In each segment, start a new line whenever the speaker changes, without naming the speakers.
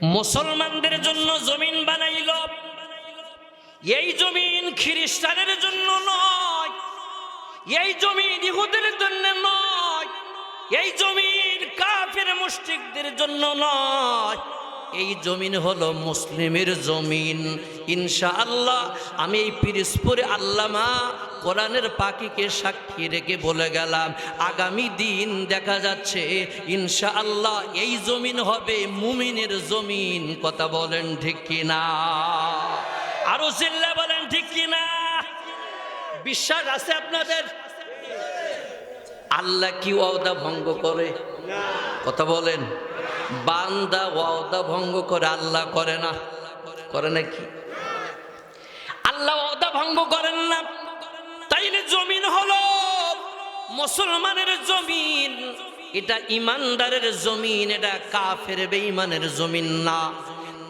মুসলমানদের জন্য জমিন বানাইল, এই জমিন খ্রিস্টানের জন্য নয়, এই জমিন ইহুদের জন্য নয়, এই জমিন কাফের মুশরিকদের জন্য নয়, এই জমিন হলো মুসলিমের জমিন। ইনশাআল্লাহ আমি এই পিরিজপুরে আল্লামা কোরআনের পাখিকে সাক্ষী রেখে বলে গেলাম, আগামী দিন দেখা যাচ্ছে ইনশাআল্লাহ এই জমিন হবে মুমিনের জমিন। কথা বলেন ঠিক কিনা? আরো চিল্লা বলেন ঠিক কিনা? বিশ্বাস আছে আপনাদের? আল্লাহ কি ওয়াদা ভঙ্গ করে? কথা বলেন। বান্দা ওয়াদা ভঙ্গ করে, আল্লাহ করে না? করে নাকি? আল্লাহ ওয়াদা ভঙ্গ করেন না। তাইলে জমিন হলো মুসলমানের জমিন, এটা ইমানদারের জমিন, এটা কাফের বেঈমানের জমিন না।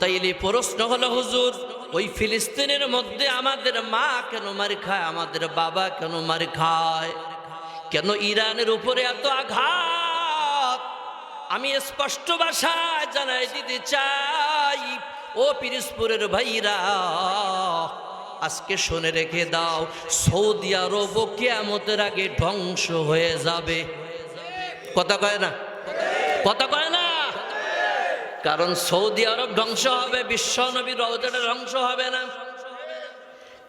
তাইলে প্রশ্ন হলো, হুজুর ওই ফিলিস্তিনের মধ্যে আমাদের মা কেন মার খায়, আমাদের বাবা কেন মার খায়, কেন ইরানের উপরে এত আঘাত? আমি স্পষ্ট ভাষায় জানাই দিতে চাই, ও পিরিজপুরের ভাইরা, আজকে শুনে রেখে দাও, সৌদি আরব কিয়ামতের আগে ধ্বংস হয়ে যাবে। কথা কয় না? কথা কয় না? কারণ সৌদি আরব ধ্বংস হবে, বিশ্ব নবীর রওজাটা ধ্বংস হবে না।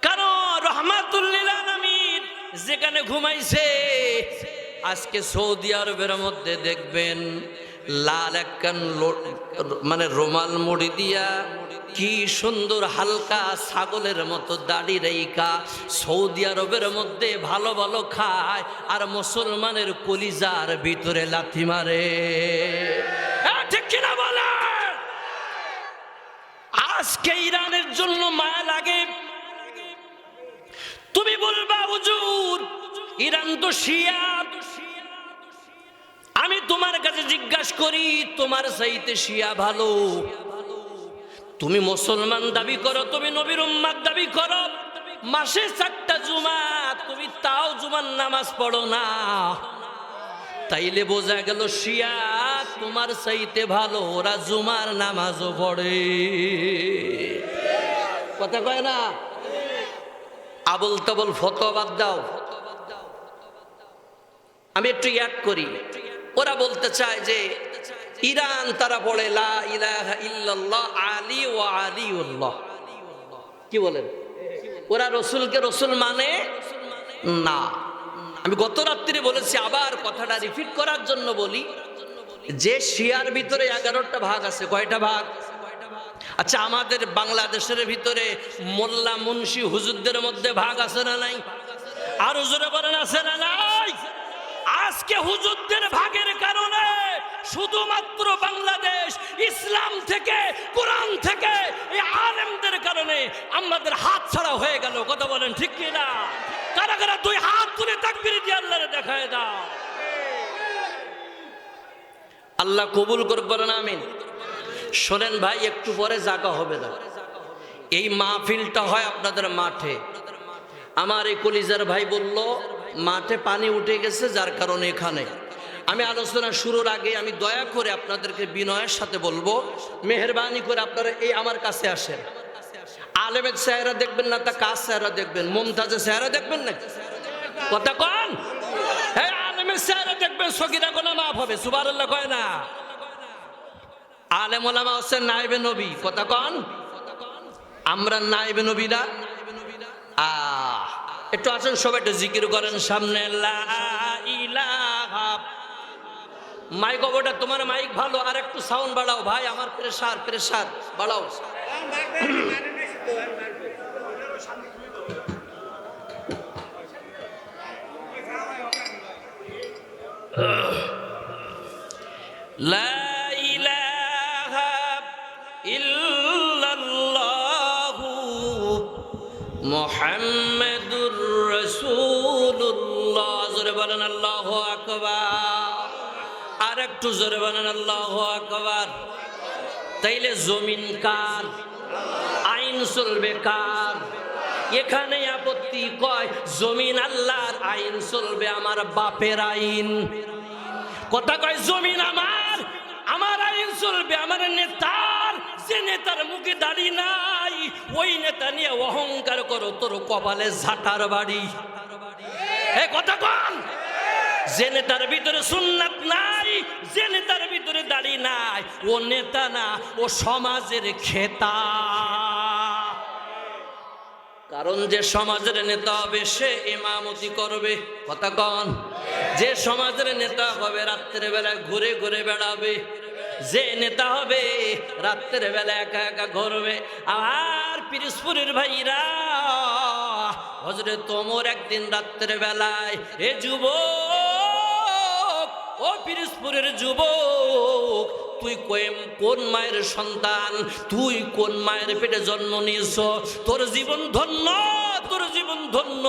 কারণ রহমাতুল লিল আলামিন যেখানে ঘুমাইছে, আজকে সৌদি আরবের মধ্যে দেখবেন লাল একখান মানে রুমাল মুড়ি দিয়া কি সুন্দর হালকা ছাগলের মতো দাড়ি রেখা সৌদি আরবের মধ্যে ভালো ভালো খায়, আর মুসলমানের কলিজার ভিতরে লাথি মারে। ঠিক কিনা বলেন? আজকে ইরানের জন্য মায়া লাগে। তুমি বলবা, হুজুর ইরান তো শিয়া। আমি তোমার কাছে জিজ্ঞাসা করি, তোমার চাইতে শিয়া ভালো? তুমি মুসলমান দাবি করো, তুমি নবীর উম্মত দাবি করো, মাসে 4টা জুমা, তুমি তাও জুমার নামাজ পড়ো না। তাইলে বোঝা গেল শিয়া তোমার চাইতে ভালো, ওরা জুমার নামাজও পড়ে। কথা কয় না? আবল তাবল ফতোয়া বাদ দাও। আমি একটু ইয়াদ করি, ওরা বলতে চায় যে ইরান তারা পড়ে লা ইলাহা ইল্লাল্লাহ আলী ওয়া আলিউল্লাহ। কি বলেন? ওরা রসুলকে রসুল মানে না। আমি গত রাত্রে বলেছি, আবার কথাটা রিপিট করার জন্য বলি, যে শিয়ার ভিতরে 11টা ভাগ আছে। কয়টা ভাগ? আচ্ছা, আমাদের বাংলাদেশের ভিতরে মোল্লা মুন্সি হুজুরদের মধ্যে ভাগ আছে না নাই? আর হুজুরে বলেন আছে না নাই? আজকে হুজুরদের ভাগের কারণে শুধুমাত্র বাংলাদেশ ইসলাম থেকে, কোরআন থেকে, এই আলেমদের কারণে আমাদের হাত ছাড়া হয়ে গেল। কথা বলেন ঠিক কি না? কারা কারা 2 হাত তুলে তাকবীর দিয়ে আল্লাহরে দেখায় দাও। আল্লাহ কবুল করবেন, আমিন। শোনেন ভাই, একটু পরে জায়গা হবে না। এই মাহফিলটা হয় আপনাদের মাঠে। আমার এই কলিজার ভাই বলল মাঠে পানি উঠে গেছে, যার কারণে এখানে। আমি আলোচনা শুরুর আগে আমি দয়া করে আপনাদেরকে বিনয়ের সাথে বলবো, মেহরবানি করে আপনারা এই আমার কাছে আসেন। আলেমের চেহারা দেখবেন না, তা কাজ চেহারা দেখবেন, মুমতাজের চেহারা দেখবেন না। কথা কন? হ্যাঁ, আলেমের চেহারা দেখবেন, সগীরা গুনাহ মাফ হবে। সুবহানাল্লাহ কয় না? আলেম ওলামা হচ্ছে নায়েবে নবী। কথা কন? আমরা নায়েবে নবী না। একটু আসেন সবাই, একটু জিকির করেন সামনে। লা ইলাহা। মাইক ওটা তোমার মাইক ভালো, আর একটু সাউন্ড বাড়াও ভাই, আমার প্রেসার বাড়াও। লা ইলাহা ইল্লাল্লাহু মুহাম্মাদুর রাসূলুল্লাহ। জোরে বলেন আল্লাহু আকবার। আর একটু জোরে বলেন আল্লাহু আকবার। তাইলে জমিন কার? আইন চলবে কার? এখানে আপত্তি কয় জমিন আল্লাহর, আইন চলবে আমার বাপের আইন। কথা কয় জমিন আমার, আমার আইন চলবে আমার নেতার নেতার মুখে দাড়ি নাই, ওই নেতা নিয়ে অহংকার করো, তোর কপালে ঝাঁটার বাড়ি। এ কথা কন, যে নেতার ভিতরে সুন্নাত নাই, যে নেতার ভিতরে দাড়ি নাই, ও নেতা না, ও সমাজের খেতা। কারণ যে সমাজের নেতা হবে সে ইমামতি করবে। কথা কন, যে সমাজের নেতা হবে রাত্রের বেলা ঘুরে ঘুরে বেড়াবে, যে নেতা হবে রাত্রের বেলা একা একা ঘুরবে। আর পিরোজপুরের ভাইরা, হযরত ওমর একদিন রাত্রের বেলায়, এ যুবক, ও পিরোজপুরের যুবক, তুই কোন মায়ের সন্তান, তুই কোন মায়ের পেটে জন্ম নিয়েছ, তোর জীবন ধন্য, তোর জীবন ধন্য,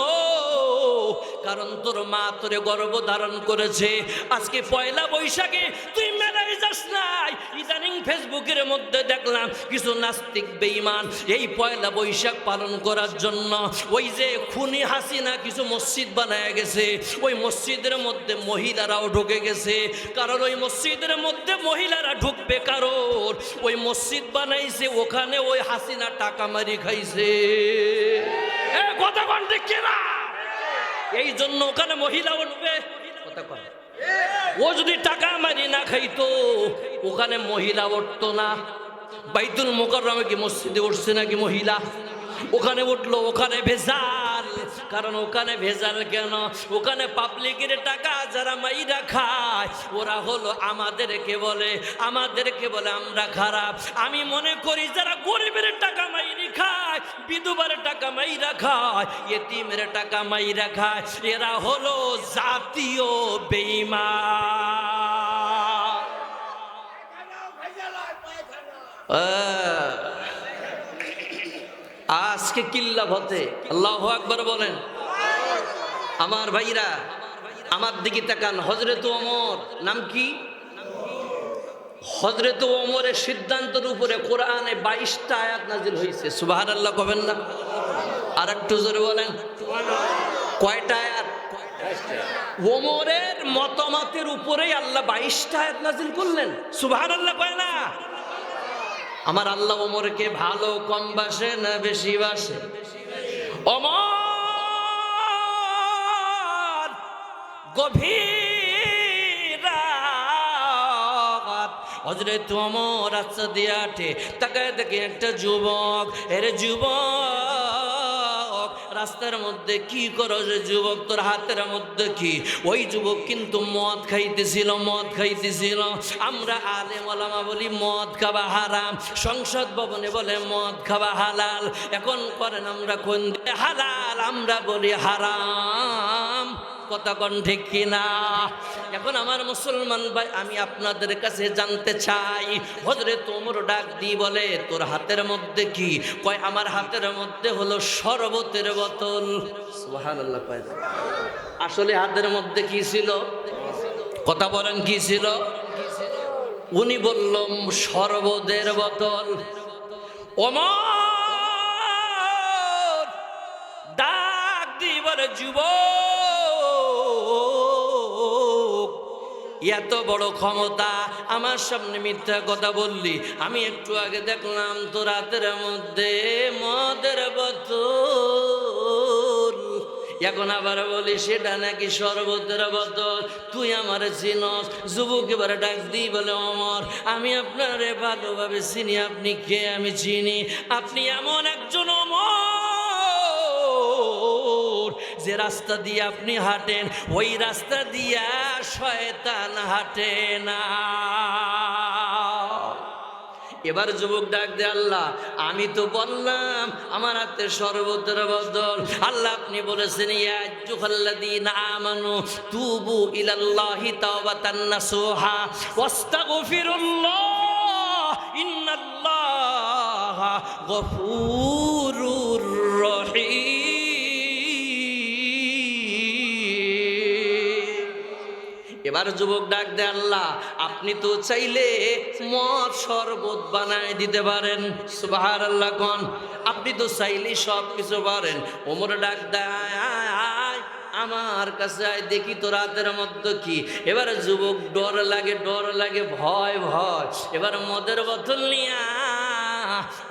কারণ তোর মা তোরে গর্ভ ধারণ করেছে। আজকে পয়লা বৈশাখে তুই মেলায় যাস নাই। ইদানিং ফেসবুকের মধ্যে দেখলাম কিছু নাস্তিক বেঈমান এই পয়লা বৈশাখ পালন করার জন্য ওই যে খুনি হাসিনা কিছু মসজিদ বানায় গেছে, ওই মসজিদের মধ্যে মহিলারাও ঢুকে গেছে। কারণ ওই মসজিদের মধ্যে মহিলারা ঢুকবে, কারণ ওই মসজিদ বানাইছে, ওখানে ওই হাসিনা টাকা মারি খাইছে। কথা কোন ঠিক কিনা? এই জন্য ওখানে মহিলা উঠবে। কথা কয়, ও যদি টাকা মারি না খাইতো ওখানে মহিলা উঠতো না। বাইতুল মুকাররমে কি মসজিদে উঠছে নাকি মহিলা? ওখানে উঠলো, ওখানে ভেজাল। কারণ ওখানে ভেজাল কেন? ওখানে পাবলিকের টাকা যারা মাইরা খায় ওরা হলো আমাদেরকে বলে আমরা খারাপ। আমি মনে করি যারা গরিবের টাকা মাইরি খায়, বিধবার টাকা মাইরা খায়, ইতিমের টাকা মাইরা খায়, এরা হলো জাতীয় বেঈমান। আজকে কিল্লা হতে আল্লাহু আকবার বলেন। আমার ভাইরা আমার দিকে তাকান। হযরত ওমর, নাম কি? হযরত ওমরের সিদ্ধান্তের উপরে কোরআনে 22টা আয়াত নাজিল হয়েছে। সুবহানাল্লাহ কবেন না? আর একটু জোরে বলেন, কয়টা আয়াত? ওমরের মতামতের উপরেই আল্লাহ 22টা আয়াত নাজিল করলেন। সুবহানাল্লাহ কয় না? আমার আল্লাহ ওমরকে ভালো কম বাসে না বেশি বাসে? ওমর গভীর রাত, হযরত ওমর রাস্তা দিয়ে হাঁটে, তাকায় দেখে একটা যুবক। এর যুবক, রাস্তার মধ্যে কি করো যে যুবক? তোর হাতের মধ্যে কি? ওই যুবক কিন্তু মদ খাইতেছিল। আমরা আলেম ওলামা বলি মদ খাওয়া হারাম, সংসদ ভবনে বলে মদ খাওয়া হালাল। এখন করেন আমরা কোন হালাল, আমরা বলি হারাম। কথা কোন ঠিক কিনা? এখন আমার মুসলমান ভাই, আমি আপনাদের কাছে জানতে চাই, হযরত ওমর ডাক দিয়ে বলে তোর হাতের মধ্যে কি? কয় আমার হাতের মধ্যে হলো শরবতের বোতল। সুবহানাল্লাহ কয়। আসলে হাতের মধ্যে কি ছিল? কথা বলেন কি ছিল? উনি বললাম শরবতের বোতল। ওমর ডাক দিয়ে বলে যুবক, এত বড় ক্ষমতা, আমার সামনে মিথ্যা কথা বললি। আমি একটু আগে দেখলাম তোর হাতের মধ্যে মদের বোতল, এখন আবার বলি সেটা নাকি শরবতের বোতল। তুই আমার চিনস? যুবক এবার ডাক দিই বলে ওমর, আমি আপনারে ভালোভাবে চিনি। আপনি কে? আমি চিনি। আপনি এমন একজন ওমর যে রাস্তা দিয়ে আপনি হাঁটেন, ওই রাস্তা দিয়া শয়তান হাঁটে না। এবার যুবক ডাক দে, আল্লাহ আমি তো বললাম আমার হাতে শরবতের বদল। আল্লাহ আপনি বলেছেন ইয়া আইয়ুহাল্লাযীনা আমানু তুবু ইলাল্লাহি তাওবাতান নাসুহা ওয়াস্তাগফিরুল্লাহ ইন্নাল্লাহা গফুরুর রহিম। এবার যুবক ডাক দে, আল্লাহ আপনি তো চাইলে মদ শরবত বানায় দিতে পারেন। সুবহানাল্লাহ কোন? আপনি তো চাইলে সব কিছু পারেন। ওমর ডাক দেয়, আমার কাছে আয় দেখি তোর হাতের মধ্যে কি। এবার যুবক ডর লাগে, ভয়। এবার মদের বোতল নিয়া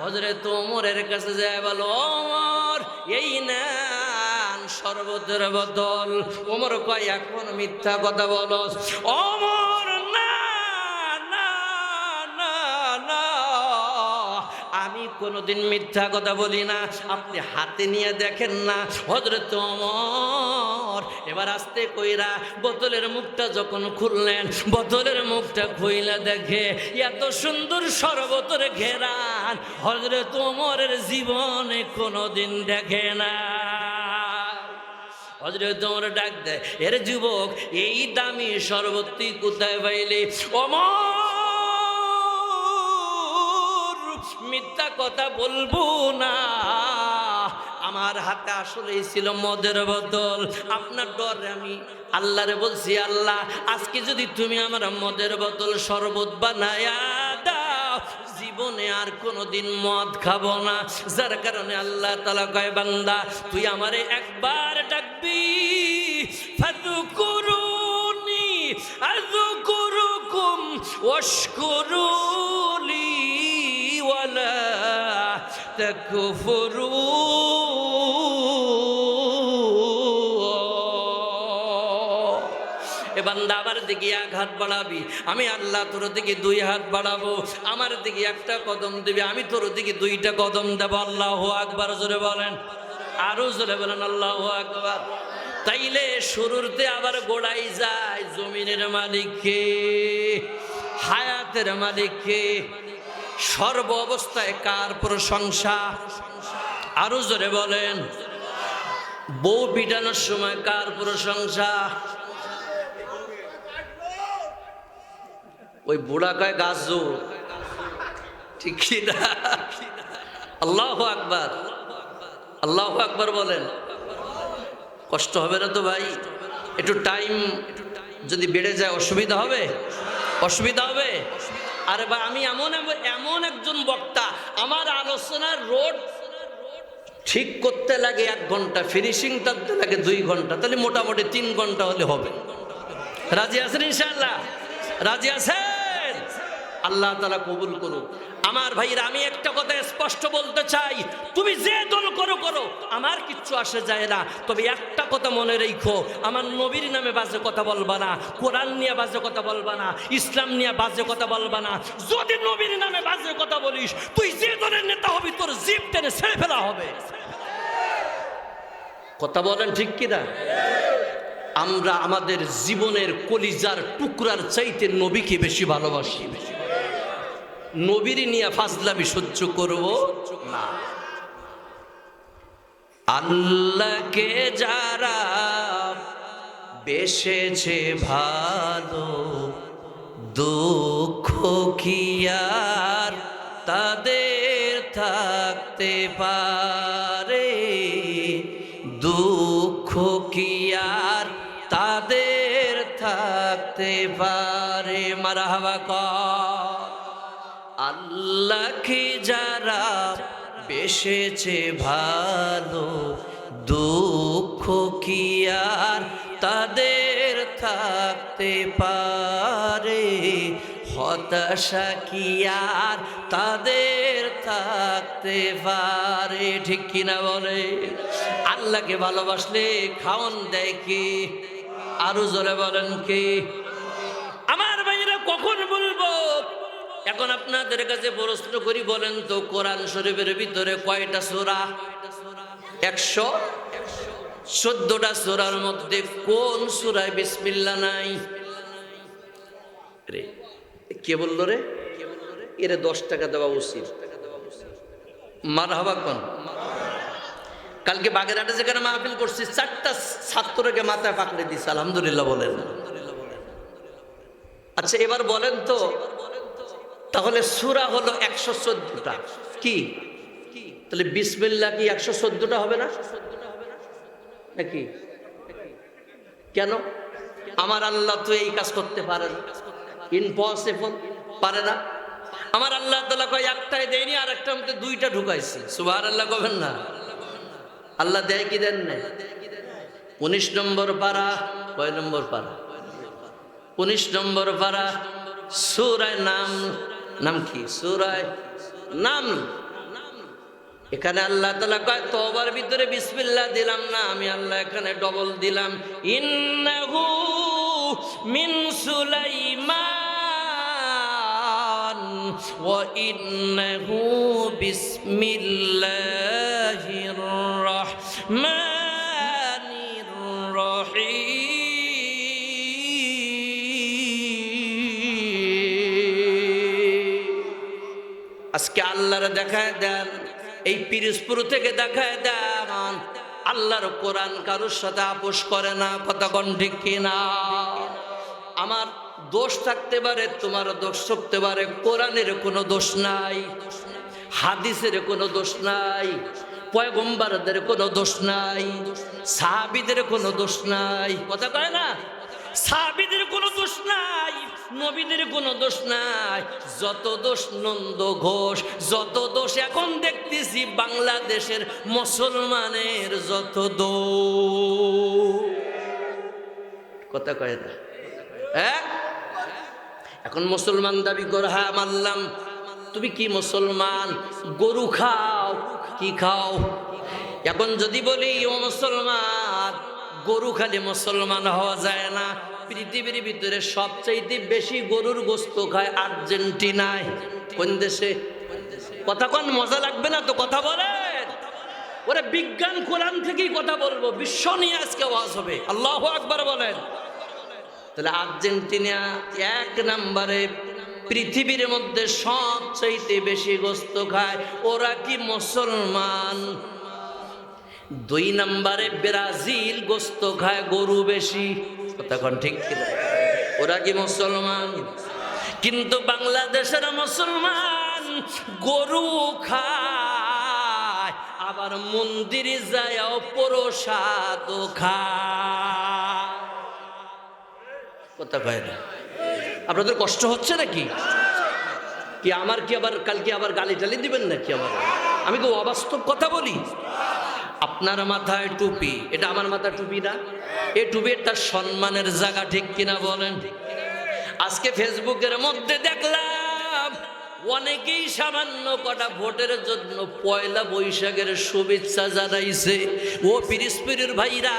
হযরত ওমরের কাছে যায় বলো, ওমর এই নেন শরবতের বোতল। ওমর কয় এখন মিথ্যা কথা বলো। ওমর না না না না, আমি কোনোদিন মিথ্যা কথা বলি না, আপনি হাতে নিয়ে দেখেন না। হযরত ওমর এবার আস্তে কইরা বোতলের মুখটা যখন খুললেন, বোতলের মুখটা খুইলা দেখে এত সুন্দর শরবতের ঘেরান হযরত ওমরের জীবনে কোনোদিন দেখে না। হযরত ওমর ডাক দেয়, এর যুবক এই দামি শরবত তুই কোথায় পাইলি? ওমর মিথ্যা কথা বলবো না, আমার হাতে আসলেই ছিল মদের বোতল। আপনার ডরে আমি আল্লাহরে বলছি, আল্লাহ আজকে যদি তুমি আমার মদের বোতল শরবত বানায়া দাও, জীবনে আর কোনোদিন মদ খাবো না। যার কারণে আল্লাহ তাআলা কয়, বান্দা তুই আমারে একবার ডাকবি, ফাযকুরুনি আযকুরুকুম ওয়াশকুরুলি ওয়ালা তাকফুরুন। এ বান্দা আমার দিকে এক হাত বাড়াবি, আমি আল্লাহ তোর দিকে দুই হাত বাড়াবো। আমার দিকে একটা কদম দিবি, আমি তোর দিকে দুইটা কদম দেবো। আল্লাহু আকবার জোরে বলেন, আরো জোরে বলেন আল্লাহু আকবার। তাইলে শুরুতে আবার গোড়াই যায় জমিনের মালিককে, হায়াতের মালিককে। সর্ব অবস্থায় কার প্রশংসা? আরো জোরে বলেন। বউ পিটানোর সময় কার প্রশংসা? ওই বুড়া কয় গাছু, ঠিক কি না? আল্লাহু আকবার, আল্লাহু আকবার বলেন। কষ্ট হবে না তো ভাই? একটু টাইম যদি বেড়ে যায় অসুবিধা হবে? অসুবিধা হবে? আরে ভাই আমি এমন একজন বক্তা, আমার আলোচনার রোড ঠিক করতে লাগে 1 ঘন্টা, ফিনিশিং করতে লাগে 2 ঘন্টা, তাহলে মোটামুটি 3 ঘন্টা হলে হবে। রাজি আছেন ইনশাআল্লাহ? রাজি আছেন? আল্লাহ তাআলা কবুল করুন। আমার ভাইরা আমি একটা কথা স্পষ্ট বলতে চাই, তুমি যে দল করো করো, আমার কিচ্ছু আসে যায় না। তবে একটা কথা মনে রেখো, আমার নবীর নামে বাজে কথা বলবা না, কোরআন নিয়ে বাজে কথা বলবা না, ইসলাম নিয়ে বাজে কথা বলবা না। যদি নবীর নামে বাজে কথা বলিস, তুই যে দলের নেতা হবি তোর জিভ টেনে ছেড়ে ফেলা হবে। কথা বলেন ঠিক কিনা? আমরা আমাদের জীবনের কলিজার টুকরার চাইতে নবীকে বেশি ভালোবাসি। নবীর নিয়ে ফাজলামি সহ্য করব না। আল্লাহকে যারা বেসেছে ভালো, দুঃখ কি আর তাদের থাকতে পারে? দুঃখ কি আর তাদের থাকতে পারে? মারহাবা কর। আল্লাহকে যারা বেসেছে ভালো, দুঃখ কি আর তাদের থাকতে পারে? হতাশা কি আর তাদের থাকতে পারে? ঠিক কিনা বলে? আল্লাহকে ভালোবাসলে খাওন দেয় কি? আরো জোরে বলেন কি? আমার ভাইরা কখন বলবো? এখন আপনাদের কাছে প্রশ্ন করি, বলেন তো কোরআন শরীফের ভিতরে কয়টা সূরা? 114টা সূরার মধ্যে কোন সূরায় বিসমিল্লাহ নাই? রে কে বললো রে? এরে 10 টাকা দেওয়া উচিত। মারহাবা কোন? কালকে বাগেরহাটে যেখানে মাহফিল করছি, 4টা ছাত্রকে মাথায় পাকড়ে দিছে, আলহামদুলিল্লাহ বলেন। আচ্ছা এবার বলেন তো, তাহলে সূরা হলো 114টা, কি তাহলে বিসমিল্লাহ কি 114টা হবে না নাকি? কেন? আমার আল্লাহ তো এই কাজ করতে পারে না, ইম্পসিবল, পারে না। আমার আল্লাহ তাআলা কয় একটাই দেয়নি, আর একটার মধ্যে 2টা ঢুকাইছে। সুবহানাল্লাহ কবেন না? আল্লাহ দেয় কি দেন না? 19 নম্বর পারা, কয় নম্বর পারা? 19 নম্বর পারা, সূরা নাম। নাম কি? সূরা নাম। এখানে আল্লাহ তাআলা কয় তওবার ভিতরে বিসমিল্লাহ দিলাম না, আমি আল্লাহ এখানে ডবল দিলাম। ইন্নাহু মিন সুলাইমান ওয়া ইন্নাহু বিসমিল্লাহির রাহমানির রহিম। আজকে আল্লাহর দেখায় দেন, এই পিরোজপুর থেকে দেখায় দেন, আল্লাহর কোরআন কারোর সাথে আপোষ করে না। কথা কোন ঠিক কিনা? আমার দোষ থাকতে পারে, তোমার দোষ থাকতে পারে, কোরআনের কোনো দোষ নাই, হাদিসের কোনো দোষ নাই, পয়গম্বরদের কোনো দোষ নাই, সাহাবীদের কোনো দোষ নাই। কথা কয় না? সাহাবীদের কোনো দোষ নাই, নবীদের কোনো দোষ নাই। যত দোষ নন্দ ঘোষ, যত দোষ এখন দেখতেছি বাংলাদেশের মুসলমানের যত দোষ। কথা কয় না? হ্যাঁ, এখন মুসলমান দাবি করে, হ্যাঁ মানলাম। তুমি কি মুসলমান? গরু খাও, কি খাও? এখন যদি বলি ও মুসলমান, গরু খালি মুসলমান হওয়া যায় না। পৃথিবীর ভিতরে সবচাইতে বেশি গরুর গোস্ত খায় আর্জেন্টিনায়। কোন দেশে? কথা কোন? মজা লাগবে না তো? কথা বলেন। ওরে বিজ্ঞান কোরআন থেকেই কথা বলবো, বিশ্ব নিয়ে আজকে ওয়াজ হবে। আল্লাহু আকবার বলেন। তাহলে আর্জেন্টিনা এক নম্বরে পৃথিবীর মধ্যে সবচাইতে বেশি গোস্ত খায়, ওরা কি মুসলমান? 2 নম্বরে ব্রাজিল গোস্ত খায় গরু বেশি। তখন ঠিক কিনা? ওরা কি মুসলমান? কিন্তু বাংলাদেশের মুসলমান গরু খায়, আবার মন্দিরে যায়ও প্রসাদ খায়। কথা কয় না? আপনাদের কষ্ট হচ্ছে নাকি? কি আমার কি আবার কালকে আবার গালি টালি দিবেন নাকি? আমার আমি কি অবাস্তব কথা বলি? আপনার মাথায় টুপি, এটা আমার মাথায় টুপি না? এই টুপি তার সম্মানের জায়গা, ঠিক কিনা বলেন? আজকে ফেসবুকের মধ্যে দেখলাম অনেকেই সামান্য কটা ভোটের জন্য পয়লা বৈশাখের শুভেচ্ছা জানাইছে। ও পিরিসপিরির ভাইরা,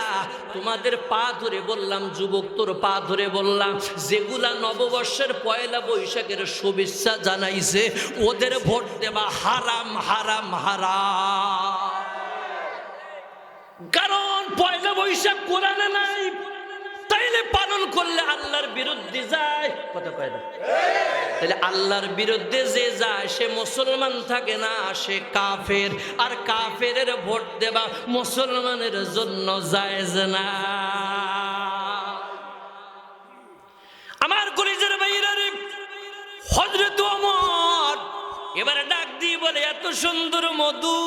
তোমাদের পা ধরে বললাম, যুবক তোর পা ধরে বললাম, যেগুলা নববর্ষের পয়লা বৈশাখের শুভেচ্ছা জানাইছে ওদের ভোট দেবা হারাম, হারাম, হারাম। কারণ পয়লা বৈশাখ কোরআনে নাই, তাইলে পালন করলে আল্লাহর বিরুদ্ধে যায়। কথা কয় না? তাহলে আল্লাহর বিরুদ্ধে যে যায় সে মুসলমান থাকে না, সে কাফের। আর কাফেরের ভোট দেবা মুসলমানের জন্য জায়েজ না। আমার কলিজার ভাইরা রে, হযরত ওমর এবারে ডাক দিয়ে বলে, এত সুন্দর মধু,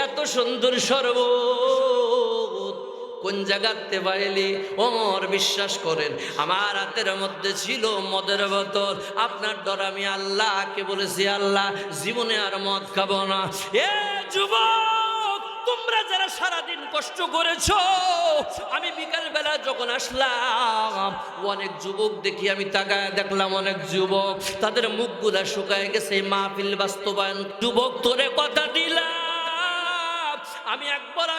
এত সুন্দর শরবত কোন জায়গাতে পাইলি? ওমর বিশ্বাস করেন, আমার হাতের মধ্যে ছিল মদের বোতল। আপনার ডর আমি আল্লাহকে বলেছি, আল্লাহ জীবনে আর মদ খাবো না। এ যুবক, তোমরা যারা সারাদিন কষ্ট করেছো, আমি বিকাল বেলা যখন আসলাম অনেক যুবক দেখি, আমি তাকায় দেখলাম অনেক যুবক তাদের মুখগুলা শুকায় গেছে। মাহফিল বাস্তবায়ন। যুবক তোরে কথা দিলাম, আমি একবার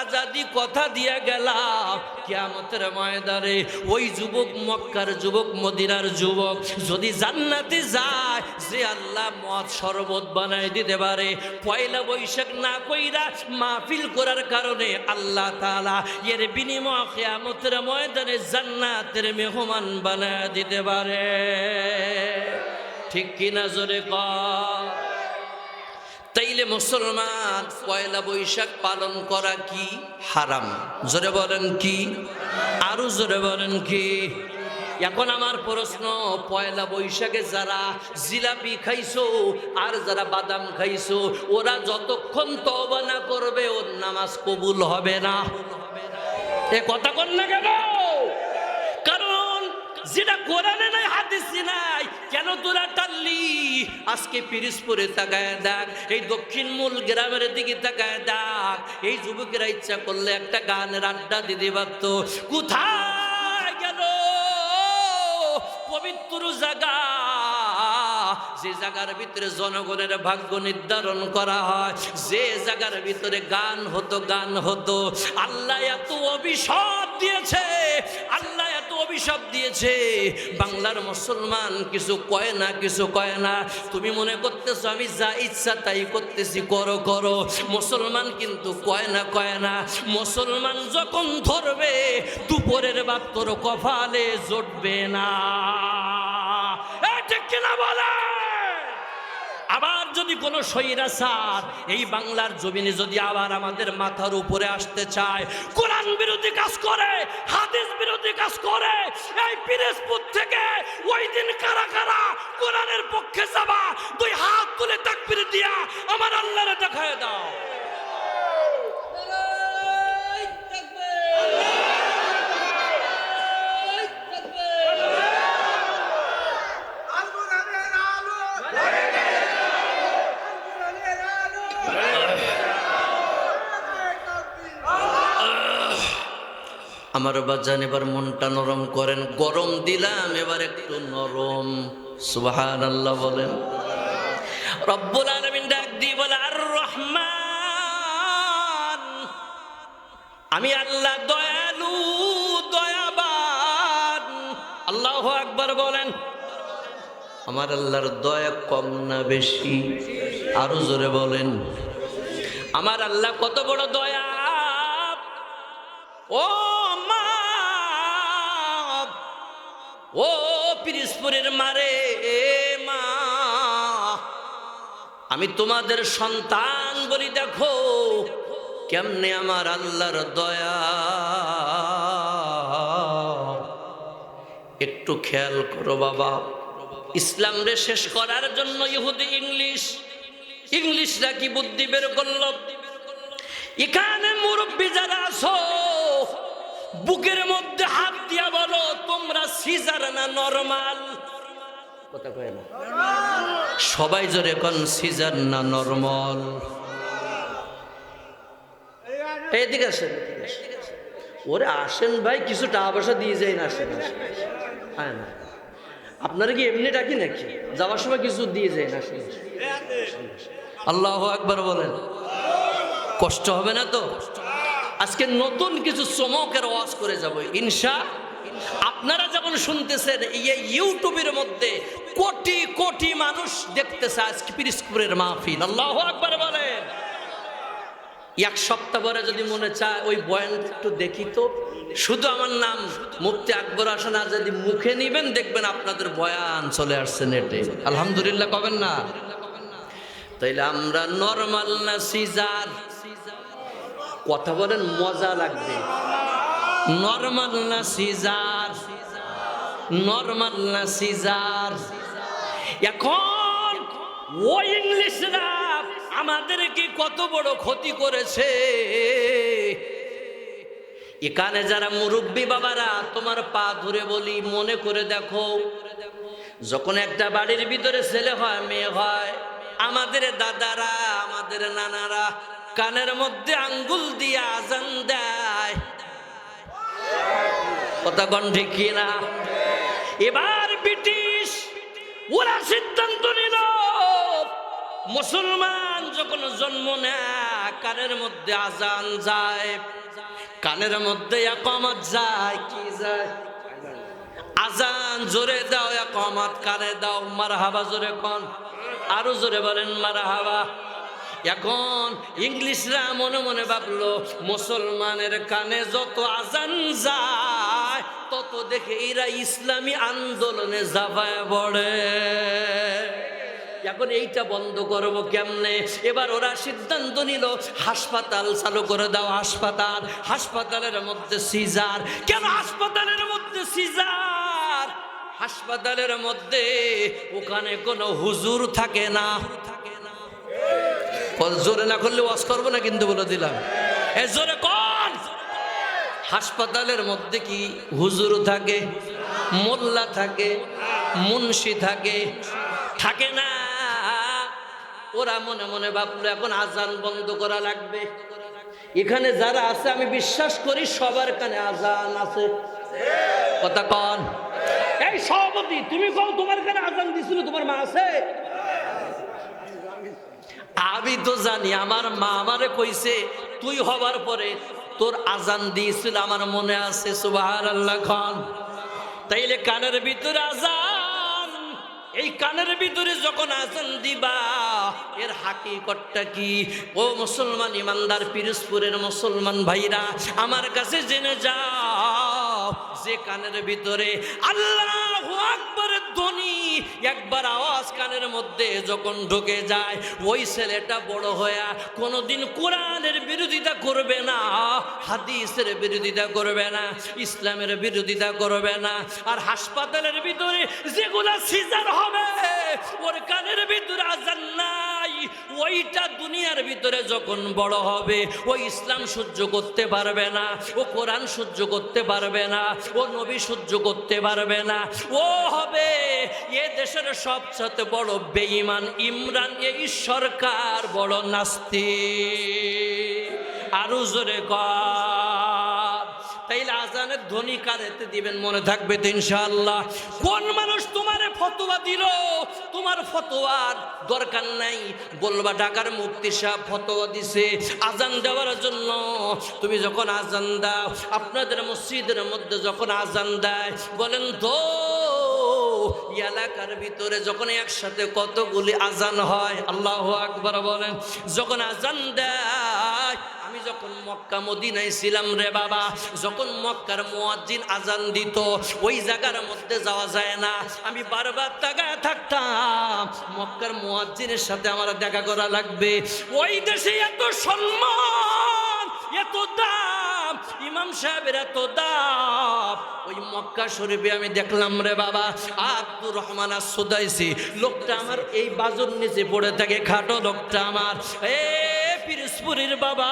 আজাদি কথা দিয়ে গেলাম, কিয়ামতের ময়দানে ওই যুবক মক্কার যুবক, মদিনার যুবক যদি জান্নাতে যায়, যে আল্লাহ মদ শরবত বানাই দিতে পারে, পয়লা বৈশাখ না কইরা মাহফিল করার কারণে আল্লাহ তাআলা এর বিনিময়ে কিয়ামতের ময়দানে জান্নাতের মেহমান বানাই দিতে পারে। ঠিক কিনা জোরে কর? তাইলে মুসলমান পয়লা বৈশাখ পালন করা কি হারাম? জোরে বলেন কি? আরো জোরে বলেন কি? এখন আমার প্রশ্ন, পয়লা বৈশাখে যারা জিলাপি খাইছো আর যারা বাদাম খাইছো, ওরা যতক্ষণ তওবা না করবে ওর নামাজ কবুল হবে না। এ কথা কোন না কেন? কারণ যেটা কোরআনে নাই, হাদিসে নাই, কেন তোরা টাললি? আজকে পিরিজপুরে তাকায় দেখ, এই দক্ষিণ মূল গ্রামের দিকে তাকায় দেখ, এই যুবকেরা ইচ্ছা করলে একটা গানের আড্ডা দিতে পারত। কোথায় গেল পবিত্র জায়গা যে জায়গার ভিতরে জনগণের ভাগ্য নির্ধারণ করা হয়, যে জায়গার ভিতরে গান হতো, আল্লাহ এত অভিশাপ দিয়েছে, আল্লাহ এত অভিশাপ দিয়েছে, বাংলার মুসলমান কিছু কয় না। তুমি মনে করতেছো আমি যা ইচ্ছা তাই করতেছি, করো। মুসলমান কিন্তু কয় না। মুসলমান যখন ধরবে দুপুরের ভাত তোর কপালে জুটবে না। ঠিক কিনা বলে? আবার যদি কোনো স্বৈরাচার এই বাংলার জমিনে যদি আবার আমাদের মাথার উপরে আসতে চায়, কোরআন বিরোধী কাজ করে, হাদিস বিরোধী কাজ করে, এই পিরোজপুর থেকে ওই দিন কারা কোরআনের পক্ষে যাবা, দুই হাত তুলে তাকবীর দিয়া আমার আল্লাহরে দেখায় দাও। আমার বাজান এবার মনটা নরম করেন, গরম দিলাম এবার একটু নরম। সুবহানাল্লাহ বলেন। রব্বুল আলামিন ডাক দিয়ে বলে আর রহমান, আমি আল্লাহ দয়ালু দয়াবান। আল্লাহু আকবার বলেন। আমার আল্লাহর দয়া কম না বেশি? আরো জোরে বলেন। আমার আল্লাহ কত বড় দয়া। ও পিরোজপুরের মারে মা, আমি তোমাদের সন্তান বলি, দেখো কেমনে আমার আল্লাহর দয়া। একটু খেয়াল করো বাবা, ইসলাম রে শেষ করার জন্য ইহুদি ইংলিশরা কি বুদ্ধি বের করল? এখানে মুরব্বী যারা আছো, বুকের মধ্যে হাত দিয়া বলো তোমরা সিজার না নরমাল? কথা কয় না সবাই, জোরে কোন সিজার না নরমাল? এদিকে আসেন, ওরে আসেন ভাই, কিছু টাকা পয়সা দিয়ে যাই না। আসেন হ্যাঁ না, আপনারা কি এমনি ডাকি নাকি? যাওয়ার সময় কিছু দিয়ে যায় না? আসেন। আল্লাহু আকবার বলেন। কষ্ট হবে না তো? আজকে নতুন কিছু চমকের ওয়াজ করে যাব ইনশাআল্লাহ। আপনারা যেমন শুনতেছেন, এই ইউটিউবের মধ্যে কোটি কোটি মানুষ দেখতেছে আজকে পিরোজপুরের মাহফিল। আল্লাহু আকবার বলেন। এক সপ্তাহ পরে যদি মনে চায় ওই বয়ান একটু দেখি তো, শুধু আমার নাম মুফতি আকবর হাসান আর যদি মুখে নিবেন, দেখবেন আপনাদের বয়ান চলে আসছে নেটে। আলহামদুলিল্লাহ কবেন না? তাইলে আমরা নরমাল না সিজার? কথা বলেন, মজা লাগবে। নরমাল না সিজার? নরমাল না সিজার? এখন ওই ইংলিশরা আমাদেরকে কত বড় ক্ষতি করেছে। এখানে যারা মুরব্বী বাবারা, তোমার পা ধরে বলি, মনে করে দেখো, যখন একটা বাড়ির ভিতরে ছেলে হয় মেয়ে হয়, আমাদের দাদারা আমাদের নানারা কানের মধ্যে আঙ্গুল দিয়ে আজান দেয়। কথা কোন ঠিক কিনা? এবার ব্রিটিশ ওরা সিদ্ধান্ত নিল, মুসলমান যখন জন্ম নেয় কানের মধ্যে আজান যায়, কানের মধ্যে ইকামত যায়। কি যায়? আজান জোরে দাও, ইকামত কানে দাও। মারহাবা জোরে কোন, আরো জোরে বলেন মারহাবা। এখন ইংলিশরা মনে মনে ভাবলো, মুসলমানের কানে যত আজান যায় তত দেখে এরা ইসলামী আন্দোলনে ঝাঁপায় পড়ে। এখন এইটা বন্ধ করবো কেমনে? এবার ওরা সিদ্ধান্ত নিল, হাসপাতাল চালু করে দাও। হাসপাতালের মধ্যে সিজার। কেন হাসপাতালের মধ্যে সিজার? হাসপাতালের মধ্যে ওখানে কোনো হুজুর থাকে না। জোরে না করলে ওয়াজ করবো না কিন্তু, বলে দিলাম। এ জোরে কোন? হাসপাতালের মধ্যে কি হুজুর থাকে, মোল্লা থাকে, মুন্সি থাকে? থাকে না। ওরা মনে মনে ভাবলো এখন আজান বন্ধ করা লাগবে। এখানে যারা আছে আমি বিশ্বাস করি সবার কানে আজান আছে। কথা কন? এই সভাপতি, তুমি কও তোমার কানে আজান দিছিল, তোমার মা আছে? আমি তো জানি আমার মা আমারে কইছে তুই হবার পরে তোর আজান দিয়েছিল, আমার মনে আছে। সুবহানাল্লাহ খান। তাইলে কানের ভিতরে আজান, এই কানের ভিতরে যখন আজান দিবা এর হাকিকতটা কি? ও মুসলমান ইমানদার পিরোজপুরের মুসলমান ভাইরা, আমার কাছে জেনে যাও যে কানের ভিতরে আল্লাহু আকবারের ধ্বনি একবার আওয়াজ কানের মধ্যে যখন ঢুকে যায়, ওই ছেলেটা বড় হয়ে কোনোদিন কোরআনের বিরোধিতা করবে না, হাদিসের বিরোধিতা করবে না, ইসলামের বিরোধিতা করবে না। আর হাসপাতালের ভিতরে যেগুলা সিজার হবে ওর কানের ভিতরে আজান নাই, ওইটা দুনিয়ার ভিতরে যখন বড় হবে ও ইসলাম সহ্য করতে পারবে না, ও কোরআন সহ্য করতে পারবে না, ও নবী সহ্য করতে পারবে না। ও হবে এ দেশের সবচেয়ে বড় বেঈমান ইমরান এই সরকার বড় নাস্তিক। আরো জোরে কর। তাইলে আজানের ধ্বনি কারেতে দিবেন, মনে থাকবে তো ইনশাআল্লাহ। কোন মানুষ তোমারে ফতোয়া দিল? তোমার ফতোয়ার দরকার নাই, বলবা ঢাকার মুফতি সাহেব ফতোয়া দিছে আজান দেওয়ার জন্য। তুমি যখন আজান দাও, আপনাদের মসজিদের মধ্যে যখন আজান দেয়, বলেন তো এলাকার ভিতরে যখন একসাথে কতগুলি আজান হয়? আল্লাহু আকবার বলেন। যখন আজান দেয়, আমি যখন মক্কা মদিনায় ছিলাম রে বাবা, যখন মক্কার মুয়াজ্জিন আজান দিত ওই জায়গার মধ্যে যাওয়া যায় না, আমি বারবার তাকায় থাকতাম মক্কার মুয়াজ্জিনের সাথে আমার দেখা করা লাগবে। ওই দেশে এত সম্মান, এত দাম, ইমাম সাহেবের এত দাম। ওই মক্কা শরীফে আমি দেখলাম রে বাবা আব্দুর রহমান আস-সুদাইসি, লোকটা আমার এই বাজুর নিচে পড়ে থাকে, খাটো লোকটা আমার। পিরোজপুরের বাবা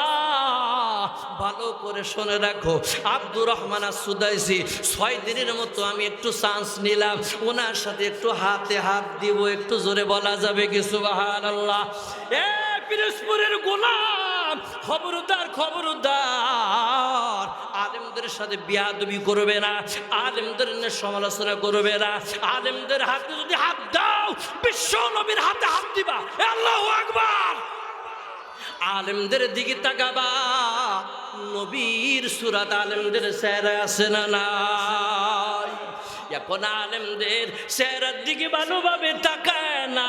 ভালো করে শুনে রাখো, আব্দুর রহমান আস-সুদাইসি 6 দিনের মতো আমি একটু চান্স নিলাম ওনার সাথে একটু হাতে হাত দিব, একটু জোরে বলা যাবে কি সুবহানাল্লাহ? পিরোজপুরের গোলাম, খবরদার খবরদার, আলেমদের সাথে বিয়াদবি করবে না, আলেমদের সমালোচনা করবে না। আলেমদের হাতে যদি হাত দাও, বিশ্ব নবীর হাতে হাত দিবা। আল্লাহু আকবার। আলেমদের দিকে তাকাবা, নবীর সুরাত আলেমদের চেহারা আছে না নাই? এখন আলেমদের চেহারার দিকে ভালোভাবে তাকায় না।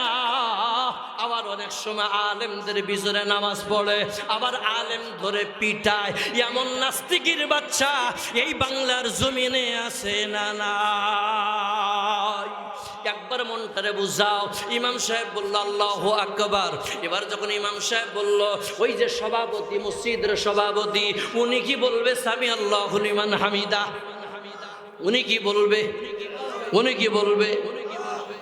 আবার অনেক সময় আলেমদের বিজরে নামাজ পড়ে, আবার আলেম ধরে পিটায়। এমন নাস্তিকের বাচ্চা এই বাংলার জমিনে আছে না নাই? একবার মনটারে বুঝাও। ইমাম সাহেব বলল আল্লাহু আকবার। এবার যখন ইমাম সাহেব বলল, ওই যে সভাপতি, মসজিদের সভাপতি, উনি কি বলবে? সামি আল্লাহু লিমান হামিদা। উনি কি বলবে? উনি কি বলবে?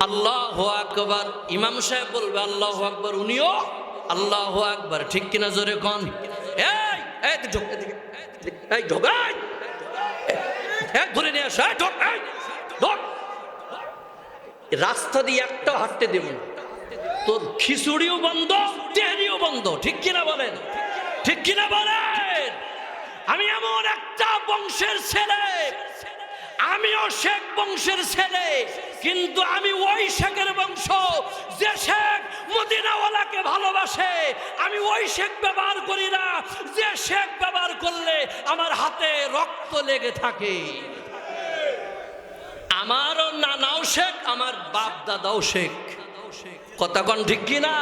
আল্লাহু আকবার। ইমাম সাহেব বলবে আল্লাহু আকবার, উনিও আল্লাহু আকবার। ঠিক কিনা জোরে কোন? এই ঢোক, এই ঢোক, ধরে নিয়ে আসো, ঢোক, ঢোক। রাস্তা দিয়ে একটা হাঁটতে দেব না, তোর খিচুড়িও বন্ধ, তেহরিও বন্ধ। ঠিক কিনা বলেন? ঠিক কিনা বলেন? আমি এমন একটা বংশের ছেলে, আমিও শেখ বংশের ছেলে, কিন্তু আমি ওই শেখের বংশ যে শেখ মদিনাওয়ালাকে ভালোবাসে। আমি ওই শেখ ব্যবহার করি না যে শেখ ব্যবহার করলে আমার হাতে রক্ত লেগে থাকে। আমারও নানাও শেখ, আমার বাপ দাদাও শেখ। কথা কোন ঠিক কিনা?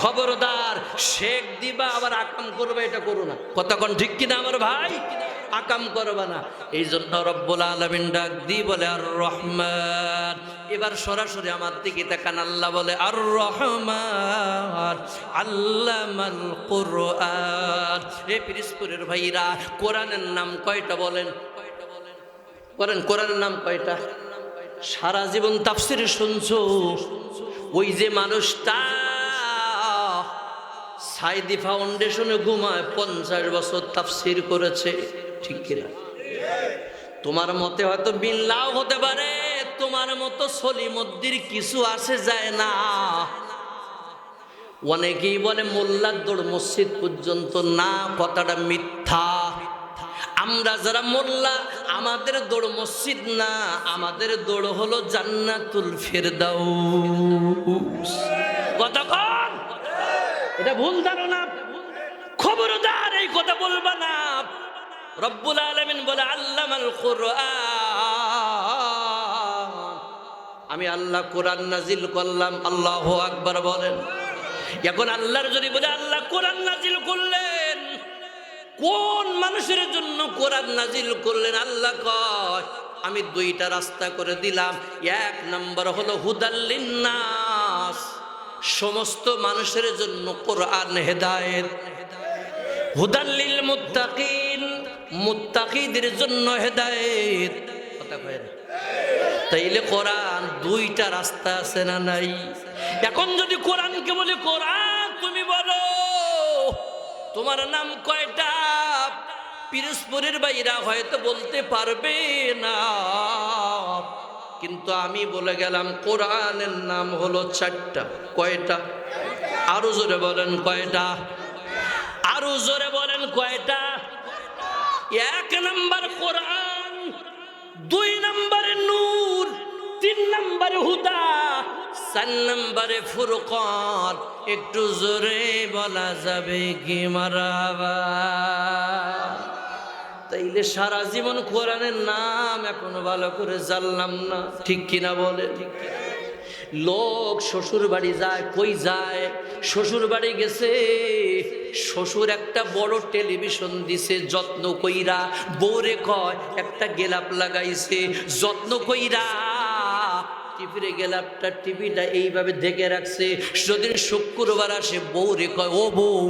খবরদার, শেখ দিবা আবার আকাম করবে, এটা করো না। কথা কোন ঠিক কিনা আমার ভাই? আকাম করবা না। এই জন্য রব্বুল আলামিন ডাক দি বলে আর রহমান। এবার সরাসরি আমার দিকে তাকান, আল্লাহ বলে আর রহমান আল্লামাল কুরআন। এ পিরোজপুরের ভাইরা, কোরআনের নাম কয়টা বলেন? বলেন, কোরআনের নাম কয়টা? সারা জীবন তাফসীর শুনছো, ওই যে মানুষটা সাইদি ফাউন্ডেশনে ঘুমায় 50 বছর তাফসীর করেছে। ঠিক কিনা? তোমার মতে হয়তো বিল্লাহ হতে পারে, তোমার মতো সলিমুদ্দির কিছু আসে যায় না। অনেকেই বলে মোল্লার দৌড় মসজিদ পর্যন্ত না, কথাটা মিথ্যা। আমরা যারা মোল্লা, আমাদের দৌড় মসজিদ না, আমাদের দৌড় হলো জান্নাতুল ফিরদাউস। কতক্ষণ? এটা ভুল ধারণা, খবরদার এই কথা বলবা না। রব্বুল আলামিন বলে আল্লামাল কুরআন, আমি আল্লাহ কোরআন নাজিল করলাম। আল্লাহু আকবার বলেন। এখন আল্লাহর যদি বলে আল্লাহ কোরআন নাজিল করলেন, কোন মানুষের জন্য কোরআন নাজিল করলেন? আল্লাহ কয় আমি দুইটা রাস্তা করে দিলাম। এক নম্বর হলো হুদাল্লিন নাস, সমস্ত মানুষের জন্য কোরআন হেদায়েত। হুদাল্লিল মুত্তাকিন, মুত্তাকিদের জন্য হেদায়েত। কথা কয় না? তাইলে কোরআন দুইটা রাস্তা আছে না নাই? এখন যদি কোরআনকে বলি কোরআন তুমি বলো তোমার নাম কয়টা, পিরোজপুরের বাইরা হয়তো বলতে পারবে না, কিন্তু আমি বলে গেলাম কোরআনের নাম হলো চারটা। কয়টা? আরো জোরে বলেন কয়টা? আরো জোরে বলেন কয়টা? এক নম্বর কোরআন, দুই নম্বরে নূর, তিন নম্বরে হুদা, চার নম্বরে ফুরকান। একটু জোরে বলা যাবে কি মারহাবা? তাইলে সারা জীবন কোরআনের নাম এখনো ভালো করে জানলাম না, ঠিক কিনা বলে? লোক শ্বশুর বাড়ি যায়, কই যায়? শ্বশুর বাড়ি গেছে, শ্বশুর একটা বড় টেলিভিশন দিছে, যত্ন কইরা বউরে কয় একটা গেলাপ লাগাইছে, যত্ন কইরা টিভির গেলাপটা টিভিটা এইভাবে ঢেকে রাখছে। যদি শুক্রবার আসে বউরে কয় ও বউ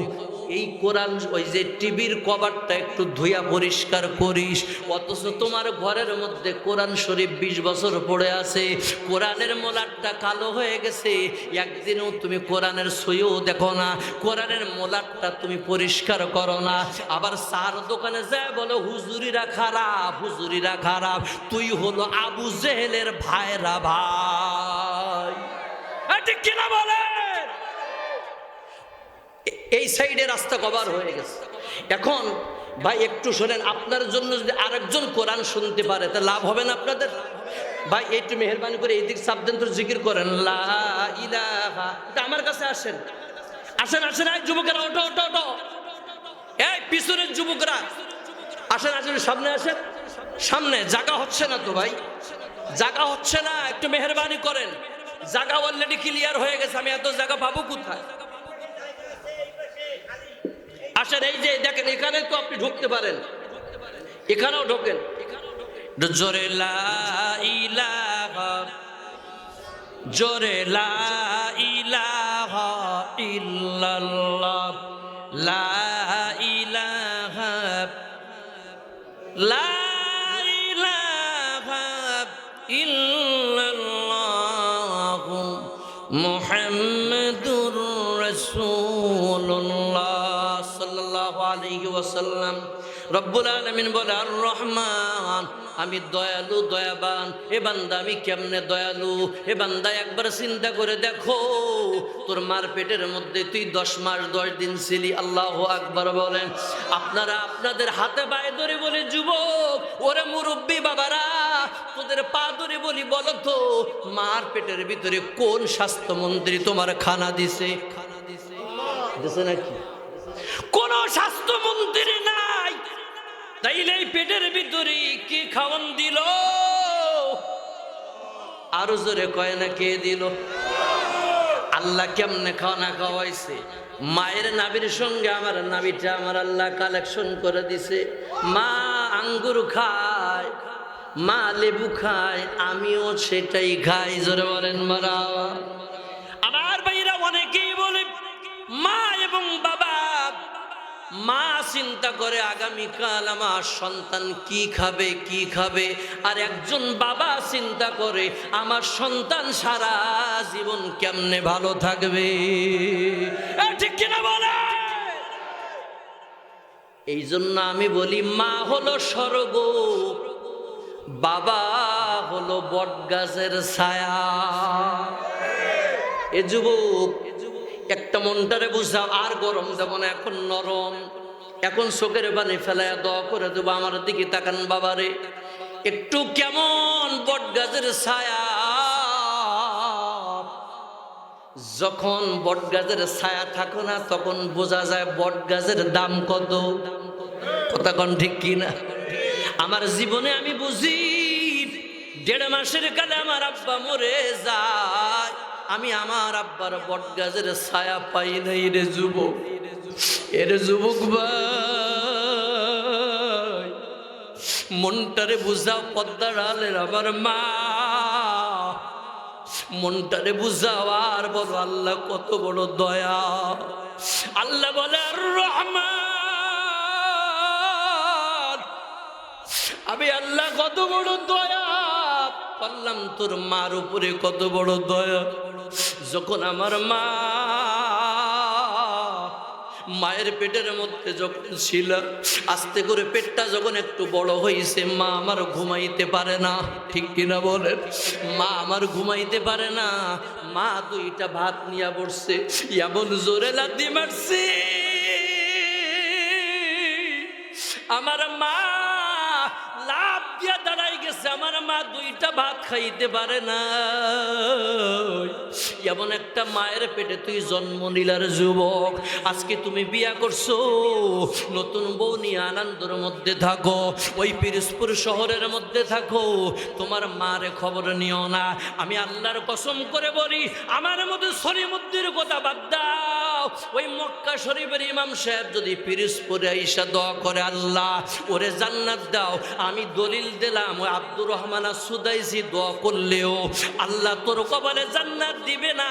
এই কোরআন ওই যে টিভির কভারটা একটু ধুইয়া পরিষ্কার করিস। অথচ তোমার ঘরের মধ্যে কোরআন শরীফ 20 বছর পড়ে আছে, কোরআনের মোলারটা কালো হয়ে গেছে, একদিনও তুমি কোরআনের সইও দেখো না, কোরআনের মোলারটা তুমি পরিষ্কার করো না। আবার চার দোকানে যায় বলো হুজুরিরা খারাপ, হুজুরিরা খারাপ। তুই হলো আবু জেহেলের ভাইরা ভাই, ঠিক কিনা বলে? এই সাইডে রাস্তা কভার হয়ে গেছে। এখন ভাই একটু শোনেন, আপনার জন্য যদি আরেকজন কোরআন শুনতে পারে তা লাভ হবে না আপনাদের? ভাই একটু মেহেরবানি করে এইদিক সাবধান তো জিকির করেন লা ইলাহা। আমার কাছে আসেন, আসেন আসেন, এই যুবকেরা ওঠো ওঠো ওঠো, এই পিছনের যুবকরা আসেন আসেন, সামনে আসেন, সামনে। জায়গা হচ্ছে না তো ভাই, জায়গা হচ্ছে না, একটু মেহেরবানি করেন। জায়গা অলরেডি ক্লিয়ার হয়ে গেছে, আমি এত জায়গা পাবো কোথায়? আসেন, এই যে দেখেন এখানে তো আপনি ঢুকতে পারেন, এখানেও ঢোকেন। জোরে লা ইলাহা, জোরে লা ইলাহা ইল্লাল্লাহ, লা ইলাহা, লা ইলাহা ইল্লাল্লাহ মুহাম্মাদুর রাসূলুল্লাহ সাল্লাল্লাহু আলাইহি ওয়াসাল্লাম। রব্বুল আলামিন বলে আর রহমান, আমি দয়ালু দয়াবান। এ বান্দা আমি কেমনে দয়ালু? এ বান্দা একবার চিন্তা করে দেখো, তোর মার পেটের মধ্যে তুই 10 মাস 10 দিন ছিলি। আল্লাহু আকবার বলেন। আপনারা আপনাদের হাতে পায়ে ধরে বলে যুবক, ওরে মুরব্বী বাবারা, তোদের পা ধরে বলি বলো তো, মার পেটের ভিতরে কোন স্বাস্থ্যমন্ত্রী তোমার খানা দিছে? দিছে নাকি? কোন স্বাস্থ্যমন্ত্রী নাই। তাইলে এই পেটের ভিতরে কি খাওয়ান দিল? আরো জোরে কয় না কে দিল? আল্লাহ কেমনে খাওয়ানা খাওয়াইছে? মায়ের নাভির সঙ্গে আমার নাভিটা আমার আল্লাহ কালেকশন করে দিছে। মা আঙ্গুর খায়, মা লেবু খায়, আমিও সেটাই খাই। জোরে বলেন মারহাবা। আমার ভাইরা অনেকেই বলে মা এবং বাবা, মা চিন্তা করে আগামীকাল আমার সন্তান কি খাবে কি খাবে, আর একজন বাবা চিন্তা করে আমার সন্তান সারা জীবন কেমনে ভালো থাকবে। ঠিক কিনা বলে? এই জন্য আমি বলি মা হলো স্বর্গ, বাবা হলো বটগাছের ছায়া। এ যুবক একটা মনটারে বুঝাও, আর গরম দেব না, এখন নরম, এখন চোখের পানি ফেলায় দোয়া করে দেবো। আমার দিকে তাকান বাবারে, একটু কেমন বটগাছের ছায়া, যখন বটগাছের ছায়া থাকো না তখন বোঝা যায় বটগাছের দাম কত। কথা কোন ঠিক কিনা? আমার জীবনে আমি বুঝি 1.5 মাসের কালে আমার আব্বা মরে যায়, আমি আমার আব্বার বটগাছের ছায়া পাই নাই রে যুবক। এর যুবক ভাই, মনটারে বুঝাও পদ্মার আলের আমার মা, মনটারে বুঝাও আর বলো আল্লাহ কত বড় দয়া। আল্লাহ বলে আর রহমান, আমি আল্লাহ কত বড় দয়া করলাম তোর মার উপরে, কত বড় দয়া। যখন আমার মা মায়ের পেটের মধ্যে যখন ছিল, আস্তে করে পেটটা যখন একটু বড় হয়েছে, মা আমার ঘুমাইতে পারে না, ঠিক কিনা বলেন? মা আমার ঘুমাইতে পারে না। মা 2টা ভাত নিয়ে বসছে, এমন জোরে লাথি মারছে আমার মা লাভ দিয়া দাঁড়াই গেছে। আমার মা 2টা ভাত খাইতে পারে না। এমন একটা মায়ের পেটে তুই জন্ম নিলার যুবক। আজকে তুমি বিয়া করছো, নতুন বউ নিয়ে আনন্দের মধ্যে থাকো, ওই পিরোজপুর শহরের মধ্যে থাকো, তোমার মারে খবর নিও না। আমি আল্লাহর কসম করে বলি, আমার মধ্যে শরীয়তের কথা বাদ দাও, ওই মক্কা শরীফের ইমাম সাহেব যদি পিরোজপুরে আইসা দোয়া করে আল্লাহ ওরে জান্নাত দাও, আমি দলিল দিলাম ওই আব্দুর রহমান সুদাইসি দোয়া করলেও আল্লাহ তোর কপালে জান্নাত দিবে না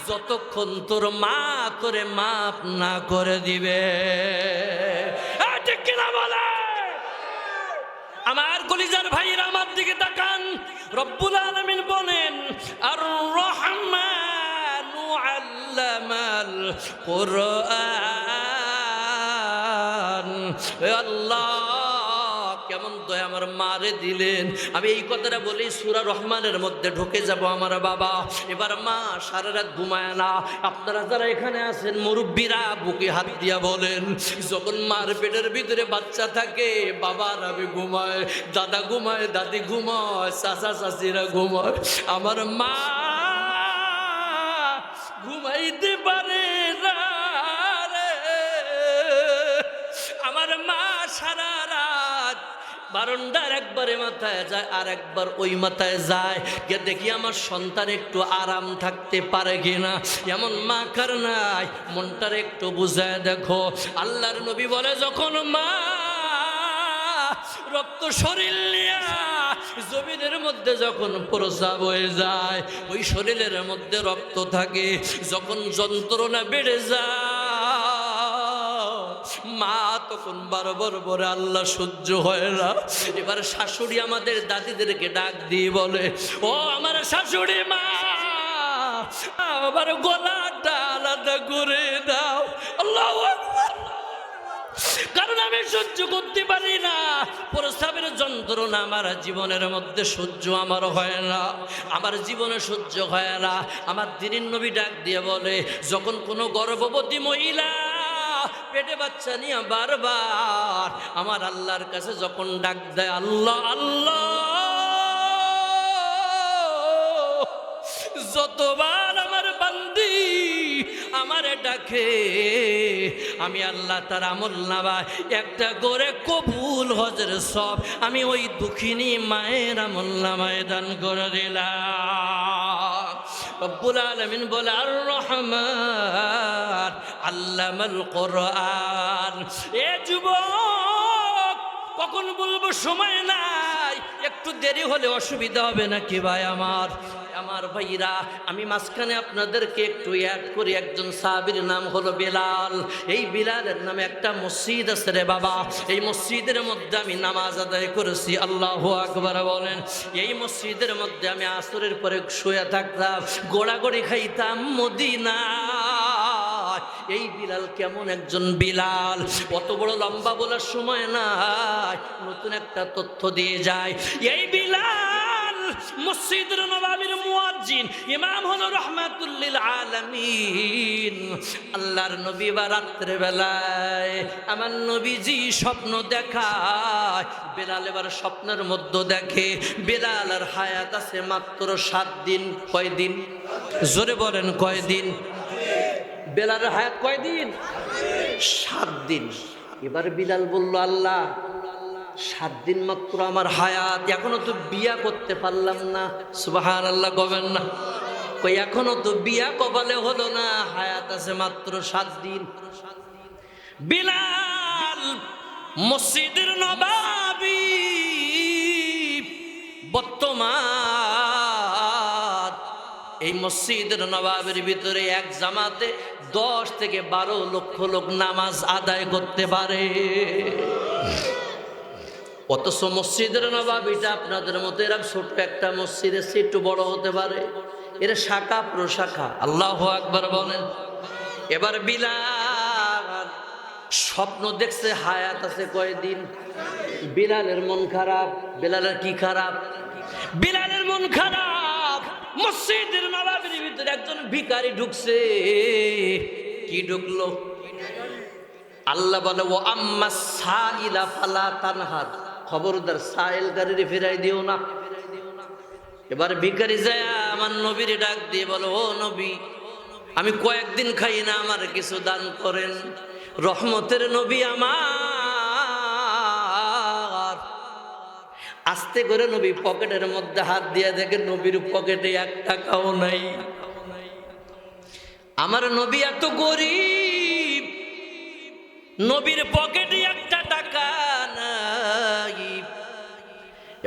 যতক্ষণ তোর মা তোরে মাফ না করে দিবে। ঠিক কিনা বলে? আমার কলিজার ভাইরা আমার দিকে তাকান। রব্বুল আলামিন বলেন আর রহমানু আল্লামাল কুরআন। আল্লাহ কেমন দয়া আমার মারে দিলেন। আমি এই কথাটা বলি সূরা রহমানের মধ্যে ঢুকে যাব আমার বাবা। এবার মা সারা রাত ঘুমায় না। আপনারা যারা এখানে আছেন মুরব্বীরা বুকে হাত দিয়া বলেন, যখন মার পেটের ভিতরে বাচ্চা থাকে বাবার আমি ঘুমায়, দাদা ঘুমায়, দাদি ঘুমায়, চাচা চাচিরা ঘুমায়, আমার মা ঘুমাইতে পারে না রে। আমার মা সারা রাত বারান্দার একবারে মাথায় যায় আর একবার ওই মাথায় যায়, গিয়ে দেখি আমার সন্তান একটু আরাম থাকতে পারে কিনা। এমন মা কার নাই? মনটার একটু বুঝায় দেখো। আল্লাহর নবী বলে যখন মা রক্ত শরীর নিয়ে জমিনের মধ্যে যখন প্রস্রাব হয়ে যায়, ওই শরীরের মধ্যে রক্ত থাকে, যখন যন্ত্রণা বেড়ে যায় মা তখন বারবার বলে আল্লাহ সহ্য হয় না। এবার শাশুড়ি আমাদের দাদিদেরকে ডাক দিয়ে বলে, ও আমার শাশুড়ি মা, আমার গলাটা আলাদা করে দাও। আল্লাহু আকবার। কারণ আমি সহ্য করতে পারি না প্রস্রাবের যন্ত্রণা, আমার জীবনের মধ্যে সহ্য আমার হয় না, আমার জীবনে সহ্য হয় না। আমার দিনের নবী ডাক দিয়ে বলে, যখন কোনো গর্ভবতী মহিলা পেটে বাচ্চা নিয়ে বারবার আমার আল্লাহর কাছে যখন ডাক দেয়, আল্লাহ আল্লাহ, যতবার আমার বান্দি আমারে ডাকে আমি আল্লাহ তার আমল নামায় একটা করে কবুল হজের সব আমি ওই দুঃখিনী মায়ের আমল নামায় দান করে দিলাম। রব্বুল আলামিন বলে আর রহমান আল্লামাল কোরআন। এ যুবক কখন বলবো সময় নাই, একটু দেরি হলে অসুবিধা হবে নাকি ভাই আমার? আমার ভাইরা আমি মাঝখানে আপনাদেরকে একটু অ্যাড করি। একজন সাহাবীর নাম হলো বেলাল। এই বেলালের নামে একটা মসজিদ আছে রে বাবা। এই মসজিদের মধ্যে আমি নামাজ আদায় করেছি। আল্লাহু আকবার বলেন। এই মসজিদের মধ্যে আমি আসরের পরে শুয়ে থাকতাম, গোড়াগড়ি খাইতাম মদিনা। এই বিলাল কেমন একজন বিলাল, অত বড় লম্বা বলার সময় নাই, নতুন একটা তথ্য দিয়ে যায়। এই বিলাল মসজিদের নববীর মুয়াজ্জিন, ইমাম হলো রাহমাতুল লিল আলামিন। আল্লাহর নবী বা রাত্রে বেলায় আমার নবীজি স্বপ্ন দেখায়। বেলাল এবার স্বপ্নের মধ্যে দেখে বেলালের হায়াত আছে মাত্র 7 দিন। কয়দিন? জোরে বলেন কয়দিন? বেলালের হায়াত কয়দিন? 7 দিন। এবার বিলাল বলল, আল্লাহ 7 দিন মাত্র আমার হায়াত, এখনো তো বিয়া করতে পারলাম না। সুবহানাল্লাহ কবেন না? কই এখনো তো বিয়া কপালে হলো না, হায়াত আছে মাত্র 7 দিন। বিলাল মসজিদের নববী বর্তমান এই মসজিদের নববীর ভিতরে এক জামাতে 10 থেকে 12 লক্ষ লোক নামাজ আদায় করতে পারে। অথচ মসজিদের নববীটা আপনাদের মতো এরকম ছোট্ট একটা মসজিদের চেয়ে একটু বড় হতে পারে। এরা শাখা প্রশাখা। আল্লাহু আকবার বলেন। এবার বিলাল স্বপ্ন দেখছে হায়াত আছে কয়দিন। বিলালের মন খারাপ। বিলালের কি খারাপ? বিলালের মন খারাপ। মসজিদের নববীর ভিতরে একজন ভিখারি ঢুকছে। কি ঢুকলো? আল্লাহ বলে, ও আম্মা সাইলা ফালা তানহার, খবরদার সাইল গাড়ি ফিরাই দিও না। এবার ভিখারি যায় আমার নবীর ডাক দিয়ে বলো, ও নবী, আমি কয়েকদিন খাই না, আমার কিছু দান করেন। রহমতের নবী আমার। আস্তে করে নবী পকেটের মধ্যে হাত দিয়ে দেখে নবীর পকেটে 1 টাকাও নাই। আমার নবী এত গরিব, নবীর পকেটে 1 টাকা নাই।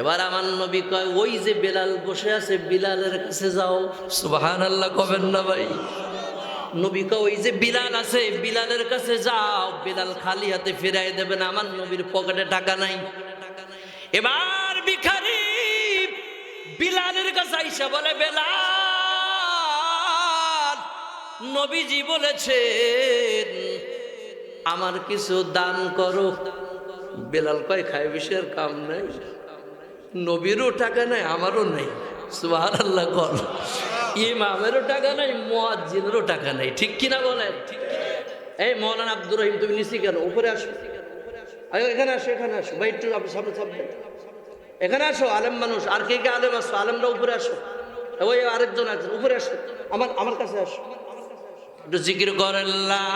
এবার আমার নবী কয়, ওই যে বেলাল বসে আছে বিলালের কাছে যাও। সুবহানাল্লাহ কবেন না ভাই? নবী কয়, ওই যে বিলাল আছে বিলালের কাছে যাও, বিলাল খালি হাতে ফিরাই দেবেন, আমার নবীর পকেটে টাকা নাই। এবার ভিখারি বিলালের কাছে আইসা বলে, বেলাল, নবীজি বলেছেন আমার কিছু দান করো। বেলাল কয়, খায় বিষয়ের কাম নাই, নবীরও টাকা নাই আমারও নাই। সুবহানাল্লাহ কর। ইমামেরও টাকা নাই, মুয়াজ্জিনেরও টাকা নাই। ঠিক কিনা বলেন? এই মৌলানা আব্দুর রহিম, তুমি নিচে কেন? উপরে আসো, এখানে আসো, এখানে আসো ভাই, একটু সামনে সামনে এখানে আসো। আলেম মানুষ, আর কে কে আলেম আসো? আলেমরা উপরে আসো। ওই আরেকজন আছেন, উপরে আসো, আমার কাছে আসো, একটু জিকির করেন লা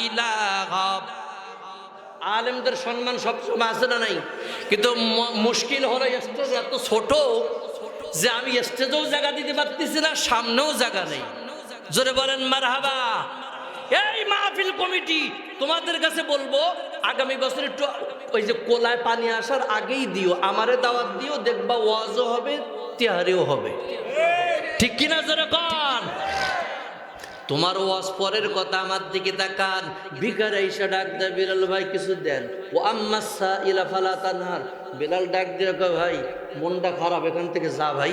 ইলাহা। আলেমদের সম্মান সবসময় আছে না নাই? কিন্তু মুশকিল হলো স্টেজ এত ছোট যে আমি স্টেজেও জায়গা দিতে পারতেছি না, সামনেও জায়গা নেই। জোরে বলেন মারহাবা। এই মাহফিল কমিটি, তোমাদের কাছে বলবো আগামী বছর একটু ওই যে কোলায় পানি আসার আগেই দিও, আমারে দাওয়াত দিও, দেখবা ওয়াজও হবে, তিহারিও হবে। ঠিক কিনা জোরে কন? তোমার ওয়াজ পরের কথা, আমার দিকে তাকান। ভিখারি আইসা ডাক দেয়, বিলাল ভাই কিছু দেন। ও আম্মা সাইলা ফালা তানহার, বিলাল ডাক দিয়ে কয়, ভাই মনটা খারাপ, এখান থেকে যা ভাই,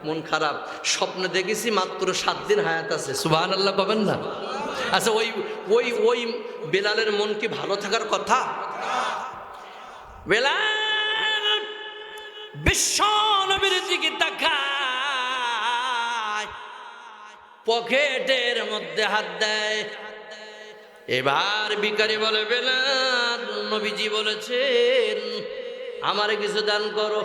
মন খারাপ, স্বপ্নে দেখেছি মাত্র 7 দিন হায়াত আছে। সুবহানাল্লাহ কবেন না? আচ্ছা, ওই ওই ওই বেলালের মন কি ভালো থাকার কথা? বেলাল বিশ্ব নবীর দিকে তাকায়, পকেটের মধ্যে হাত দেয়। এবার ভিখারি বলে, বেলাল, নবীজি বলেছেন আমারে কিছু দান করো।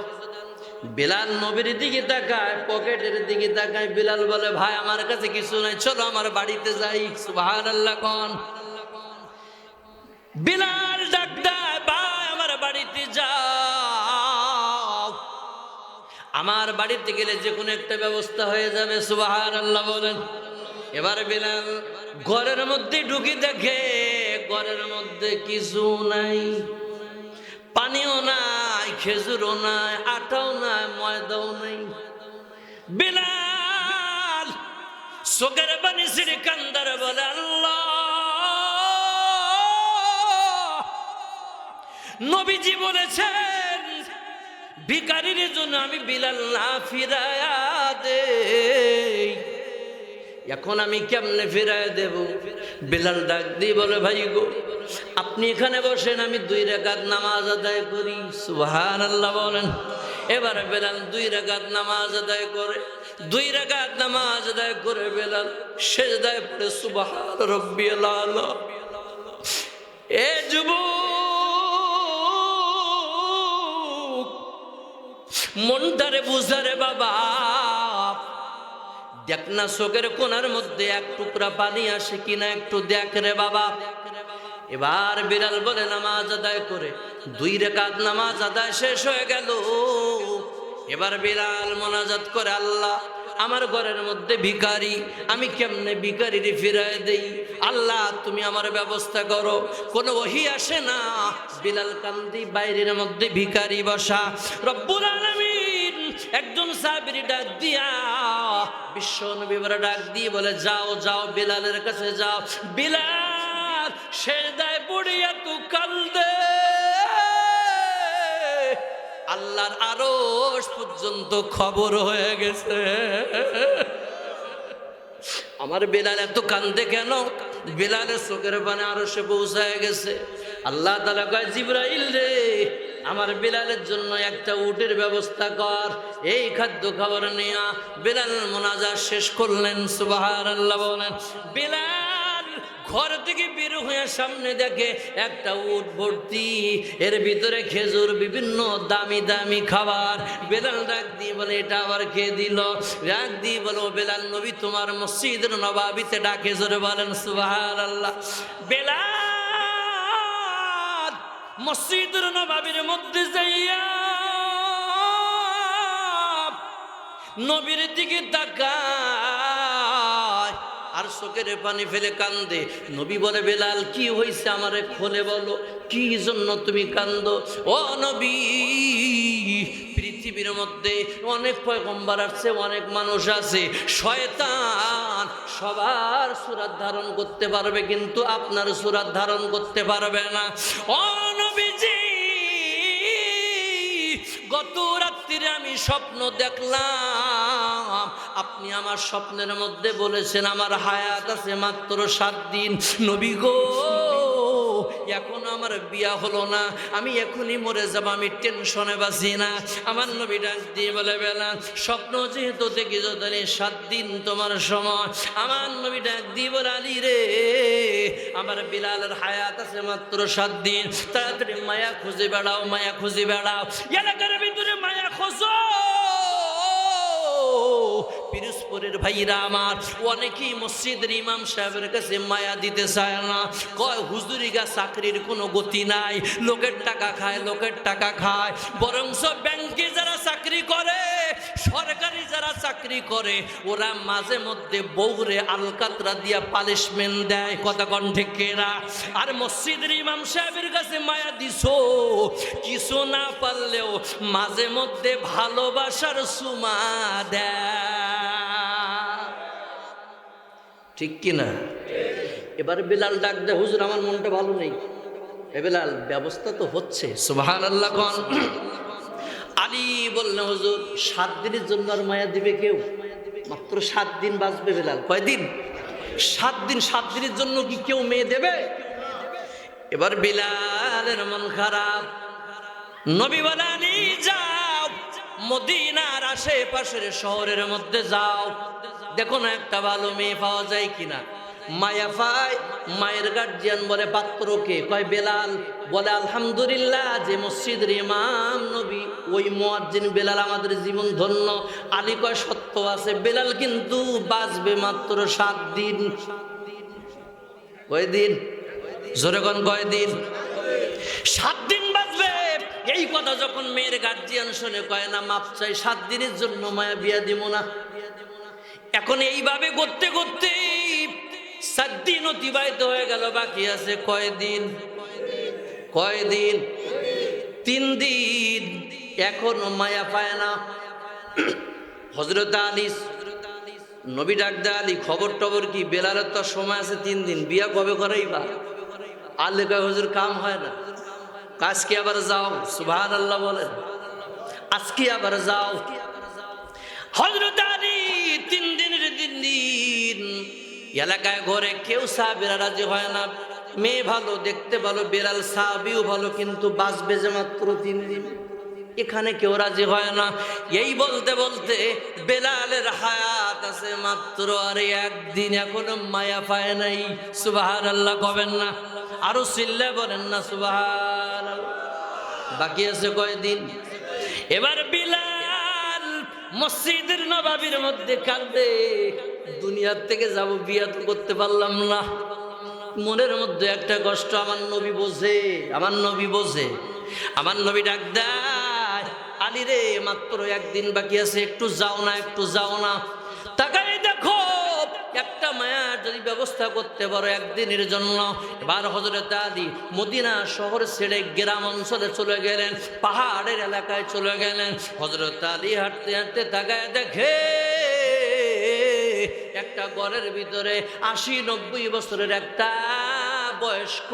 বেলাল নবীর দিকে তাকায়, পকেটের দিকে তাকায়। বেলাল বলে, ভাই আমার কাছে কিছু নাই, চলো আমার বাড়িতে যাই। সুবহানাল্লাহ কোন? বেলাল ডাক দেয়, ভাই আমার বাড়িতে যাও, আমার বাড়িতে গেলে যে কোনো একটা ব্যবস্থা হয়ে যাবে। সুবহানাল্লাহ বলেন। এবার বেলাল ঘরের মধ্যে ঢুকে দেখে ঘরের মধ্যে কিছু নাই, পানিও নাই, খেজুরও নাই, আটাও নাই, ময়দাও নাই। বেলাল চোখের পানি ছিঁড়ে কান্দার বলে, আল্লাহ, নবীজি বলেছেন ভিখারির জন্য আমি বিলাল না ফিরায়া দেই, এখন আমি কেমনে ফিরায় দেব? বেলাল ডাক দিয়ে বলে, ভাই গো, আপনি এখানে বসেন, আমি 2 রাকাত নামাজ আদায় করি। সুবহানাল্লাহ বলেন। এবার বেলাল 2 রাকাত নামাজ আদায় করে, 2 রাকাত নামাজ আদায় করে বেলাল সিজদায় পড়ে সুবহান রাব্বিয়াল আলা। এ যুবক, মনটারে বুঝারে বাবা, দেখ না চোখের কোণার মধ্যে এক টুকরা পানি আসে কিনা, একটু দেখ রে বাবা। এবার বিলাল বলে নামাজ আদায় করে 2 রাকাত নামাজ আদায় শেষ হয়ে গেল। এবার বিলাল মোনাজাত করে, আল্লাহ আমার ঘরের মধ্যে ভিখারি, আমি কেমনে ভিখারিরে ফিরায় দেই, আল্লাহ তুমি আমার ব্যবস্থা করো। কোনো ওহী আসে না, বিলাল কান্দি, বাইরের মধ্যে ভিখারি বসা। রব্বুল আলামিন একজন সাহাবীর ডাক দিয়া, বিশ্ব নবী বলে ডাক দিয়ে বলে, যাও যাও বিলালের কাছে যাও। বিলাল সিজদায় পড়িয়া তু কান্দে, আল্লাহর আরশ পর্যন্ত খবর হয়ে গেছে। আমার বিলাল এত কান্দে কেন? বিলালের চোখের পানি আরশে পৌঁছায় গেছে। আল্লাহ তাআলা কয়, জিবরাইল রে, আমার বিলালের জন্য একটা উটের ব্যবস্থা কর, এই খাদ্য খাবার নিয়া। বিলাল মোনাজাত শেষ করলেন, সুবহানাল্লাহ বলেন। বিলাল ঘর থেকে বের হয়ে সামনে দেখে একটা উট ভর্তি, এর ভিতরে খেজুর, বিভিন্ন দামি দামি খাবার। বেলাল ডাক দিয়ে বলে, এটা আবার খেয়ে দিল। ডাক দিয়ে বলো, বেলাল নবী তোমার মসজিদের নবাবিতে ডাকে, জোরে বলেন সুবহানাল্লাহ। বেলাল মসজিদের নবাবির মধ্যে যাইয়া নবীর দিকে তাকায় আর চোখের পানি ফেলে কান্দে। নবী বলে, বেলাল কি হয়েছে আমারে খুলে বলো, কি জন্য তুমি কান্দো? ও নবী, পৃথিবীর মধ্যে অনেক পয়গম্বর আছে, অনেক মানুষ আছে, শয়তান সবার সূরত ধারণ করতে পারবে, কিন্তু আপনার সূরত ধারণ করতে পারবে না। ও নবীজি, গত রাত্রিরে আমি স্বপ্ন দেখলাম, আপনি আমার স্বপ্নের মধ্যে বলেছেন আমার হায়াত আছে মাত্র 7 দিন। নবী গো, এখন আমার বিয়া হলো না, আমি এখনই মরে যাব, আমি টেনশনে বাঁচি না। আমার নবী ডাক দিয়ে বলে, বেলাল স্বপ্ন যেহেতু দেখি যদি 7 দিন তোমার সময়। আমার নবী ডাক দিয়ে বলে, আলী রে, আমার বিলালের হায়াত আছে মাত্র 7 দিন, তাড়াতাড়ি মায়া খুঁজে বেড়াও, মায়া খুঁজে বেড়াও, এলাকার ভিতরে মায়া খোঁজো। পিরোজপুরের ভাইরা আমার অনেকেই মসজিদের ইমাম সাহেবের কাছে মায়া দিতে চায় না, কয় হুজুরিগা চাকরির কোনো গতি নাই, লোকের টাকা খায়, লোকের টাকা খায়। বরং সব ব্যাংকে যারা চাকরি করে, সরকারি যারা চাকরি করে, ওরা মাঝে মধ্যে বউরে আলকাতরা দিয়া পানিশমেন্ট দেয়, কথা কোন ঠিক কিনা? আর মসজিদের ইমাম সাহেবের কাছে মায়া দিছো, কিছু না পারলেও মাঝে মধ্যে ভালোবাসার সুমা দেয়, ঠিক কিনা? এবার বিলাল ডাক দে, হুজুর আমার মনটা ভালো নেই। এ বিলাল, ব্যবস্থা তো হচ্ছে, সুবহানাল্লাহ কোন। আলী বললেন, হুজুর 7 দিনের জন্য আর মায়া দিবে কেউ? মাত্র 7 দিন বাঁচবে বিলাল। কয়দিন? 7 দিন। 7 দিনের জন্য কি কেউ মেয়ে দেবে? এবার বিলালের মন খারাপ। নবী বলেন, আলী যাও, মদিনার আশেপাশের শহরের মধ্যে যাও, দেখো না একটা ভালো মেয়ে পাওয়া যায় কিনা। মায়া পায়, মায়ের গার্জিয়ান বলে, পাত্রকে? কয় বেলাল। বলে, আলহামদুলিল্লাহ, যে মসজিদের ইমাম নবী, ওই মুয়াজ্জিন বেলাল, আমাদের জীবন ধন্য। আলী কয়, সত্য আছে, বেলাল কিন্তু বাঁচবে মাত্র 7 দিন। কয়দিন? জোরে কোন, কয়দিন? 7 দিন বাঁচবে। এই কথা যখন মেয়ের গার্জিয়ান শুনে, কয় না, মাপ চাই, 7 দিনের জন্য মায়া বিয়া দিব না। এখন এইভাবে করতে করতে 7 দিন অতিবাহিত হয়ে গেল, বাকি আছে কয়দিন? কয়দিন? 3 দিন। এখনো মায়া পায় না। হযরত আলী, নবী ডাক দে, আলী খবর টবর কি? বেলালের তো সময় আছে 3 দিন, বিয়া কবে করাইবা? আলী কয়, হুজুর কাম হয় না, আজকে আবার যাও, সুবহানাল্লাহ বলেন, আজকে আবার যাও। হযরত আলী 3 দিনের 3 দিন এলাকায় ঘরে কেউ সাহাবীরা রাজি হয় না। মেয়ে ভালো, দেখতে ভালো, বেলাল সাহাবীও ভালো, কিন্তু বাঁচবে যে মাত্র 3 দিন। এখানে কেউ রাজি হয় না। এই বলতে বলতে বেলালের হায়াত আছে মাত্র আর একদিন, এখনো মায়া পায় নাই। সুবহানাল্লাহ কবেন না? আরো চিল্লা বলেন না সুবহানাল্লাহ। বাকি আছে কয়দিন? এবার বিলাল মসজিদের নববীর মধ্যে কাঁদে, দুনিয়ার থেকে যাব, বিয়া তো করতে পারলাম না। মনের মধ্যে একটা কষ্ট, আমার নবী বোঝে, আমার নবী বোঝে। আমার নবী ডাক দেয়, আলী রে মাত্র একদিন বাকি আছে, একটু যাও না, একটু যাও না। তাকাই দেখো একটা মায়ার যদি ব্যবস্থা করতে পারো একদিনের জন্য। এবার হযরত আলী মদিনা শহর ছেড়ে গ্রাম অঞ্চলে চলে গেলেন, পাহাড়ের এলাকায় চলে গেলেন। হযরত আলী হাঁটতে হাঁটতে তাকায় দেখে একটা ঘরের ভিতরে 80-90 বছরের একটা বয়স্ক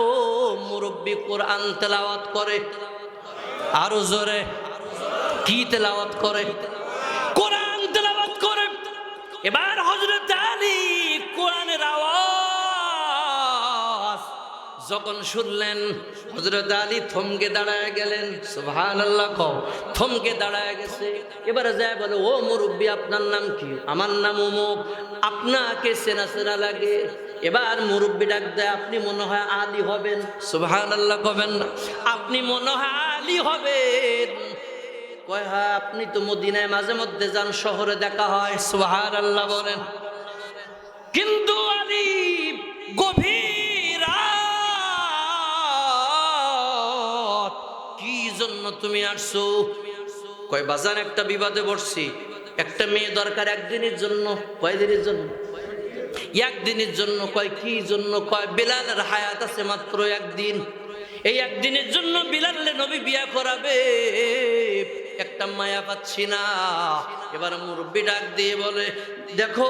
মুরব্বী কোরআন তেলাওয়াত করে। আরো জোরে, কি তেলাওয়াত করে? কোরআন তেলাওয়াত করে। এবার হযরত আলী কোরআনের আওয়াজ যখন শুনলেন, হযরত আলী থমকে দাঁড়ায় গেলেন। সুবহানাল্লাহ কও। থমকে দাঁড়ায় গেছে। এবারে যায় বলে, ও মুরব্বী আপনার নাম কি? আমার নাম অমুক। আপনাকে চেনা চেনা লাগে। এবার মুরব্বী ডাক দেয়, আপনি মনে হয় আলী হবেন। সুবহানাল্লাহ কবেন না? আপনি মনে হয় আলী হবেন। কয় হ্যাঁ, আপনি তো মদিনায় মাঝে মধ্যে যান, শহরে দেখা হয়। সুবহানাল্লাহ বলেন। কিন্তু আলী গভীর রাত, কি জন্য তুমি আসছো? কয় বাজার একটা বিবাদে পড়ছি, একটা মেয়ে দরকার একদিনের জন্য। কয়দিনের জন্য? একদিনের জন্য। কয় কি জন্য? কয় বিলালের হায়াত আছে মাত্র একদিন, এই একদিনের জন্য বিলালে নবী বিয়া করাবে, একটা মায়া পাচ্ছি না। এবার মুরব্বী ডাক দিয়ে বলে, দেখো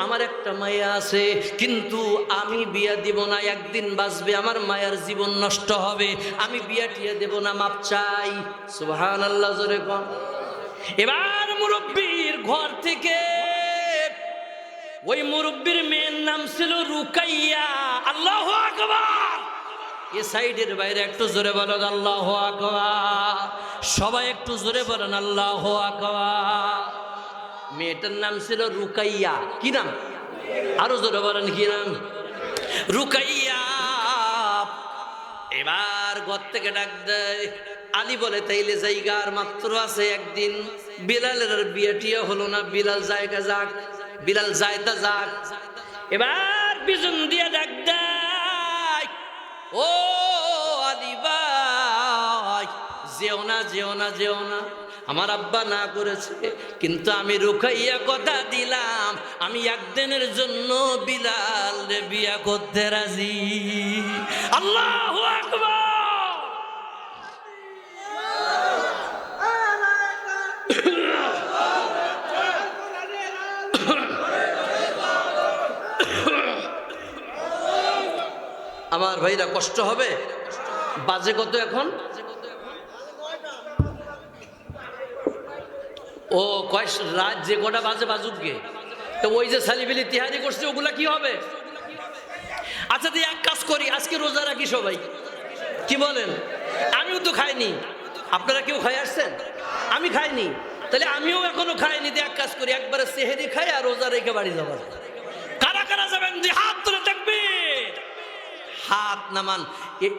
আমার একটা মায়া আছে, কিন্তু আমি বিয়া দিব না, একদিন বাঁচবে, আমার মায়ার জীবন নষ্ট হবে, আমি বিয়া টিয়া দেব না, মাপ চাই। সুবহানাল্লাহ জোরে কোন। এবার মুরব্বীর ঘর থেকে, ওই মুরব্বীর মেয়ের নাম ছিল রুকাইয়া। আল্লাহু আকবার। এ সাইডের বাইরে একটু জোরে বলেন আল্লাহু আকবার। সবাই একটু জোরে বলেন আল্লাহু আকবার। মেয়েটার নাম ছিল রুকাইয়া। কি নাম? আরো জোরে বলেন কি নাম? রুকাইয়া। এবার ঘর থেকে ডাক দেয়, আলী বলে তাইলে জায়গা আর মাত্র আছে একদিন, বিলালের আর বিয়ে টিয়া হলো না, বিলাল জায়গা যাক, বিলাল যাইতা যাক। এবার পিছন দিয়ে ডাক দেয়, ও আলী ভাই, যেও না, যেও না, যেও না, আমার আব্বা না করেছে, কিন্তু আমি রুকাইয়া কথা দিলাম, আমি একদিনের জন্য বিলাল রে বিয়া করতে রাজি। আল্লাহু আকবার। আমার ভাইরা কষ্ট হবে। বাজে কত এখন? ও কয় রাত যে কটা বাজে বাজুক গে, তো ওই যে সালিবিলি তিহারি করছে ওগুলা কি হবে? আচ্ছা তুই এক কাজ করি, আজকে রোজা রাখি সবাই, কি বলেন? আমিও তো খাইনি, আপনারা কেউ খাই আসছেন? আমি খাইনি, তাহলে আমিও এখনো খাইনি। এক কাজ করি, একবারে সেহেরি খাই আর রোজা রেখে বাড়ি যাবার। কারা কারা যাবেন? হাত তুলে থাকবে, হাত নামান।